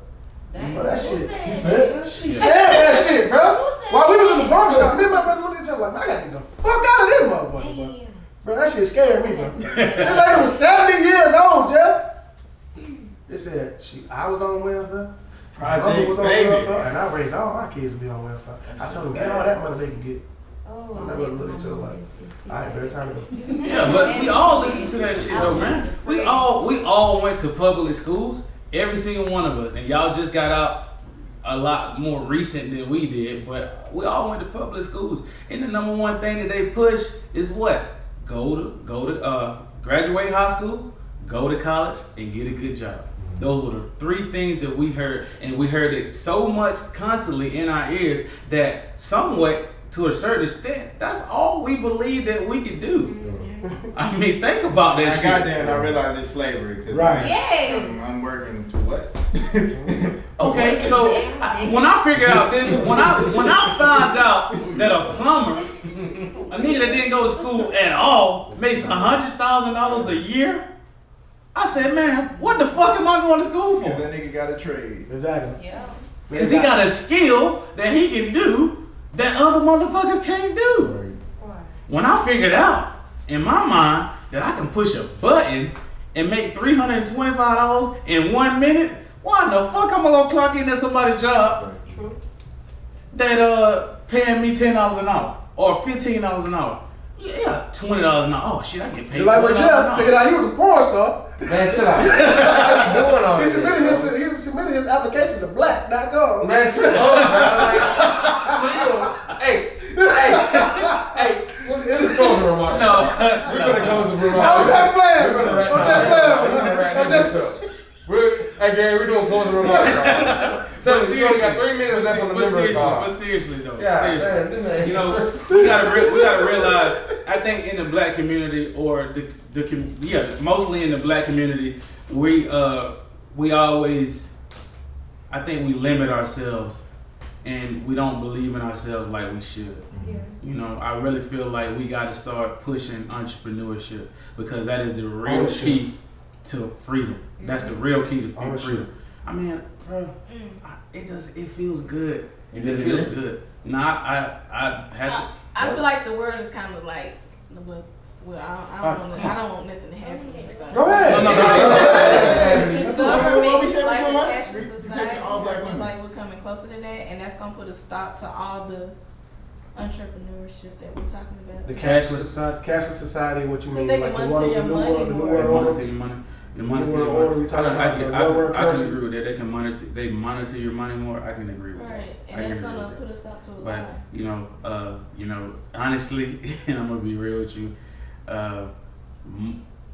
Dang, But that who shit, said she that? said- She said that shit, bro. Who said While we was in the that? barbershop, me and my brother looked at each other like, I gotta get the fuck out of this motherfucker, bro. Damn. Bro, that shit scared me, bro. This lady was 70 years old, Jeff. They said I was on welfare. My mother Project was on baby. welfare, and I raised all my kids to be on welfare. I told them, get all that money they can get. Oh, I never looked at each other like, all right, better time to go. Yeah, but we all listen to that shit though, man. We all went to public schools, every single one of us, and y'all just got out a lot more recent than we did, but we all went to public schools. And the number one thing that they push is what? Go to graduate high school, go to college, and get a good job. Those were the three things that we heard, and we heard it so much constantly in our ears that somewhat, to a certain extent, that's all we believed that we could do. I mean, think about that I shit. got there and I realized it's slavery. Cause Right. Yeah. I'm working to what? Okay, so when I figured out this, when I found out that a plumber, a nigga that didn't go to school at all, makes $100,000 a year, I said, man, what the fuck am I going to school Cause for? that nigga got a trade. Exactly. Yeah. Because he got a skill that he can do that other motherfuckers can't do. When I figured out in my mind that I can push a button and make $325 in 1 minute, why in the fuck am I gonna clock in at somebody's job that paying me $10 an hour or $15 an hour? Yeah, $20 an hour. Oh shit, I get paid. Just like when $20 an Jeff hour. figured out he was a porn star. Man, chill out. What you doing on He this, submitted his application to black.com. Man, shut up, man. Hey, what's the closing remarks? No, We're gonna close the remarks. I was just playing, We're gonna bro. wrap I'm this just up. playing, We're gonna bro. wrap I'm this just- up. Hey, Gary, we're doing closing remarks. Tell me, you only got 3 minutes left on the memory card. But seriously though, Yeah, seriously. man, this man. You know, we gotta realize. I think in the black community, or mostly in the black community, we always, I think we limit ourselves, and we don't believe in ourselves like we should. Yeah. You know, I really feel like we gotta start pushing entrepreneurship, because that is the real Ownership. key to freedom. That's the real key to Ownership. freedom. I mean, bro, it feels good. You It just feels did? good. I have to. I feel like the world is kind of like, well, I don't want nothing to happen. So. Go ahead. No. The government, What we said we like doing? the cashless We society, taking all black I feel women. like we're coming closer to that, and that's gonna put a stop to all the entrepreneurship that we're talking about. The cashless society, what you mean? They Like can the monitor one, your the new money world, the new more. world Monitor order. your money. Your New monitor world your order, money. we talking about the I lower can currency. agree with that. They can monitor. They monitor your money more. I can agree with that. Right, I and can that's agree gonna with put a stop to a But lot. you know, honestly, and I'm gonna be real with you,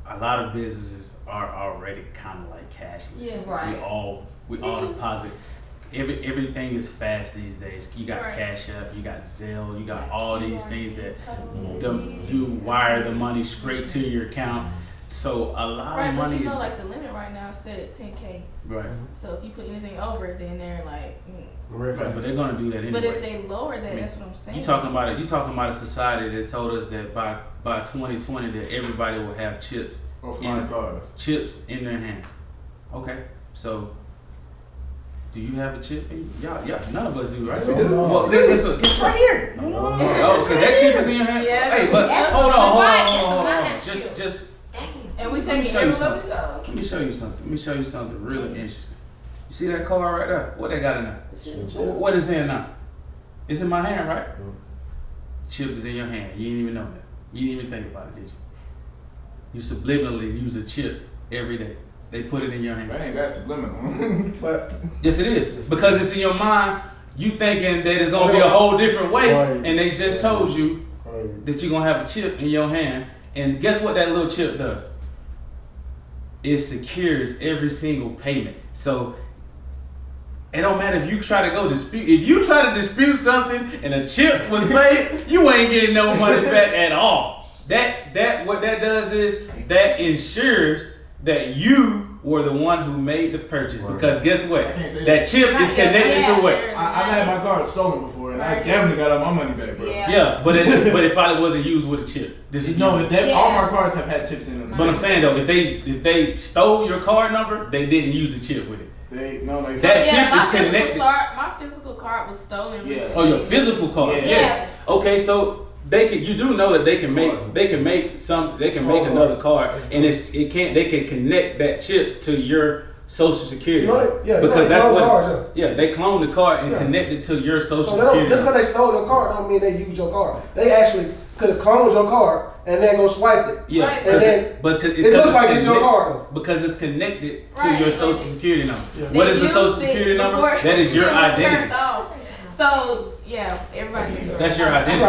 a lot of businesses are already kind of like cashless. Yeah. Right. We all deposit. Everything is fast these days. You got Right. Cash App, you got Zelle, you got all these things that Mhm. you wire the money straight to your account. So a lot Right, of but money you know, is like the limit right now is set at 10K. right. So if you put anything over it, then they're like. Right. But they're gonna do that anyway. But if they lower that, I mean, that's what I'm saying. You talking about a society that told us that by 2020 that everybody will have chips Or flying cars. in their hands. Okay, so do you have a chip? Yeah, none of us do, right? Yes, we do. Well, it's right here. No. Oh, so that chip is in your hand. Yeah. Hey, but That's hold a on. mine chip. Just Dang. And we Let me take it show you everywhere we go. let me show you something really interesting. You see that car right there? What they got in there? What is in now? It's in my hand, right? Chip is in your hand. You didn't even know that. You didn't even think about it, did you? You subliminally use a chip every day. They put it in your hand. That ain't that subliminal. But Yes, it is. Because it's in your mind. You thinking that it's gonna be a whole different way, Right. and they just told you that you're gonna have a chip in your hand. And guess what that little chip does? It secures every single payment. So It don't matter if you try to go dispute. If you try to dispute something and a chip was paid, you ain't getting no money back at all. That what that does is that ensures that you were the one who made the purchase. Because guess what? I can't say That chip is connected to what? I've had my card stolen before, and I definitely got all my money back, bro. Yeah, but it probably wasn't used with a chip. No, all my cards have had chips in them. But I'm saying though, if they stole your card number, they didn't use a chip with it. That chip is connected. My physical card was stolen recently. Oh, your physical card. Yeah. Yes. Okay, so they can. You do know that they can make another card, and they can connect that chip to your social security. Because that's what. They clone the card and connect it to your social security. Just because they stole your card don't mean they used your card. They actually could have cloned your card and then go swipe it. Yeah, right. And then it looks like it's your card though. because it's connected to Right. your social security number. Yeah. What is the social security number? That is your identity. So yeah, everybody knows. That's your identity.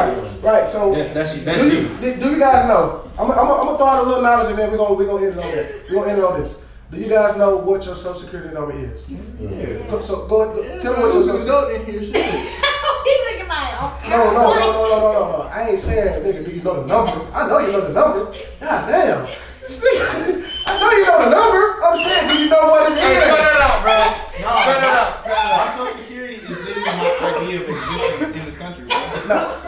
Right. So That's do you. you guys know? I'm gonna throw out a little knowledge and then we're gonna end it on that. We're gonna end it on this. Do you guys know what your social security number is? Yeah. So go ahead. Tell me what your social security number is. He's looking like, No. I ain't saying, nigga, do you know the number? I know you know the number. God damn. I know you know the number. I'm saying, do you know what it is? Cut it out, bro. Shut it up. My social security is literally my idea of existence in this country, bro.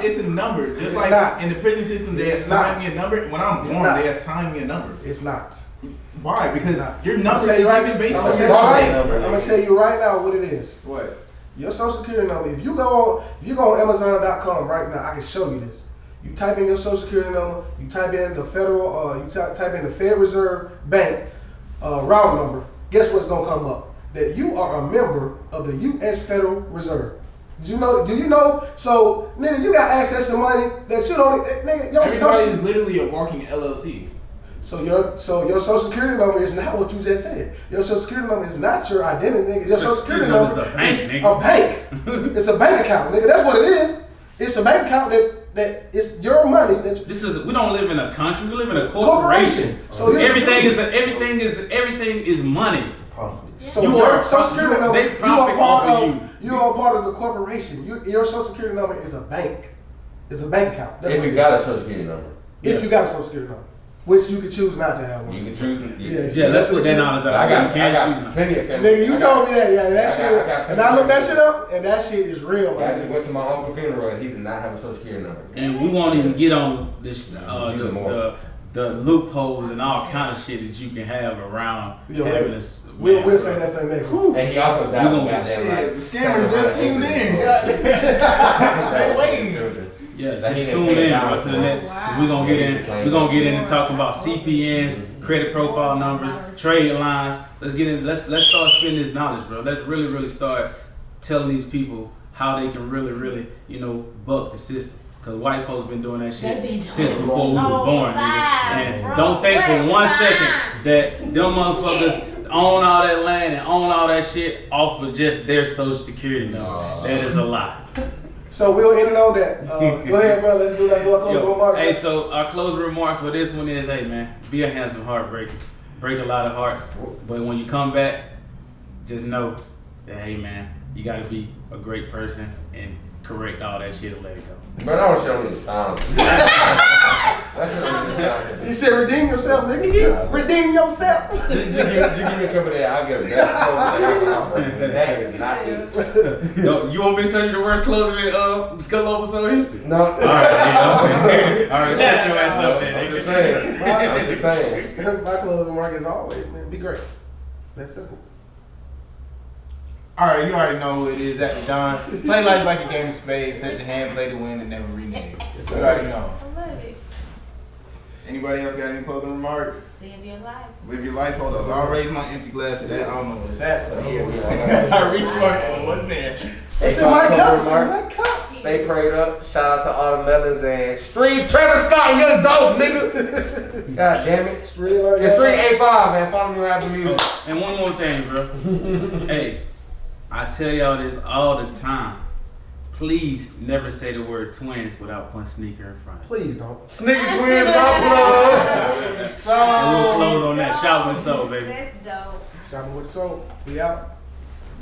It's a number. Just It's like not. in the prison system, they It's assign not. me a number. When I'm It's born, not. they assign me a number. It's not. Why? Because your number I'm is gonna even based on tell your I'm gonna tell you right now what it is. What? Your social security number, if you go on Amazon.com right now, I can show you this. You type in your social security number, you type in the federal, you type in the Federal Reserve Bank route number, guess what's gonna come up? That you are a member of the U.S. Federal Reserve. Do you know? So, nigga, you got access to money that you don't, nigga, your Everybody social, is literally a walking LLC. so your social security number is not what you just said. Your social security number is not your identity, nigga. Your social security number is a bank, is nigga. a bank. It's a bank account, nigga. That's what it is. It's a bank account that it's your money. We don't live in a country. We live in a corporation. So this everything is money. So You your are- social security number. they profit off of you. You are part of the corporation. Your social security number is a bank. It's a bank account. That's If what you it got is. a social security number, If you got a social security number, which you could choose not to have one. you can choose. Yeah, let's put that knowledge out. I got Can't plenty of family. Nigga, you told me that, yeah, that I shit, got and I looked that shit up, and that shit is real, my I just nigga. went to my uncle's funeral and he did not have a social security number. And we won't even get on this the loopholes and all kind of shit that you can have around Yeah, having right. this. We'll say that for the next one. And he also died We from gonna get goddamn shit. like The scammers just tuned in. They waiting. children. Yeah, That he just didn't tune pay in, down bro, to the for. next. Cause we're gonna get in and talk about CPNs, credit profile numbers, trade lines. Let's get in. Let's start spending this knowledge, bro. Let's really start telling these people how they can really buck the system. Cause white folks been doing that shit since before we were born, nigga. And don't think for 1 second that them motherfuckers own all that land and own all that shit off of just their social security number. That is a lie. So we'll end it on that. Go ahead, bro. Let's do our closing remarks. Hey, so our closing remarks for this one is, hey man, be a handsome heartbreaker. Break a lot of hearts. But when you come back, just know that, hey man, you gotta be a great person and correct all that shit and let it go. But I don't show me the sound. That's what You said redeem yourself, nigga. Redeem yourself. Just give me a couple of that. I'll get it. That is not it. No, you want me to send you the worst closing in Colombo episode history? No. All right, yeah, okay. All right, shut your ass up then, I'm nigga. just saying. I'm just saying. My closing remark is always, man, be great. That's simple. Alright, you already know who it is after Don. Play life like a game of spades, set your hand, play to win, and never renege. You already know. I love it. Anybody else got any closing remarks? Live your life. Live your life. Hold up. I'll raise my empty glass to that. I don't know what it's at. But Yeah. I reached for it and it wasn't there. It's in my cup. It's in my cup. Stay prayed up. Shout out to all the melons and stream Travis Scott, you dope, nigga. God damn it. It's 385, man. Follow me on Apple Music. And one more thing, bro. Hey, I tell y'all this all the time. Please never say the word twins without putting sneaker in front. Please don't. Sneaker twins, my blood. And we'll close on that. Shout with soul, baby. That's dope. Shopping with soul. We out.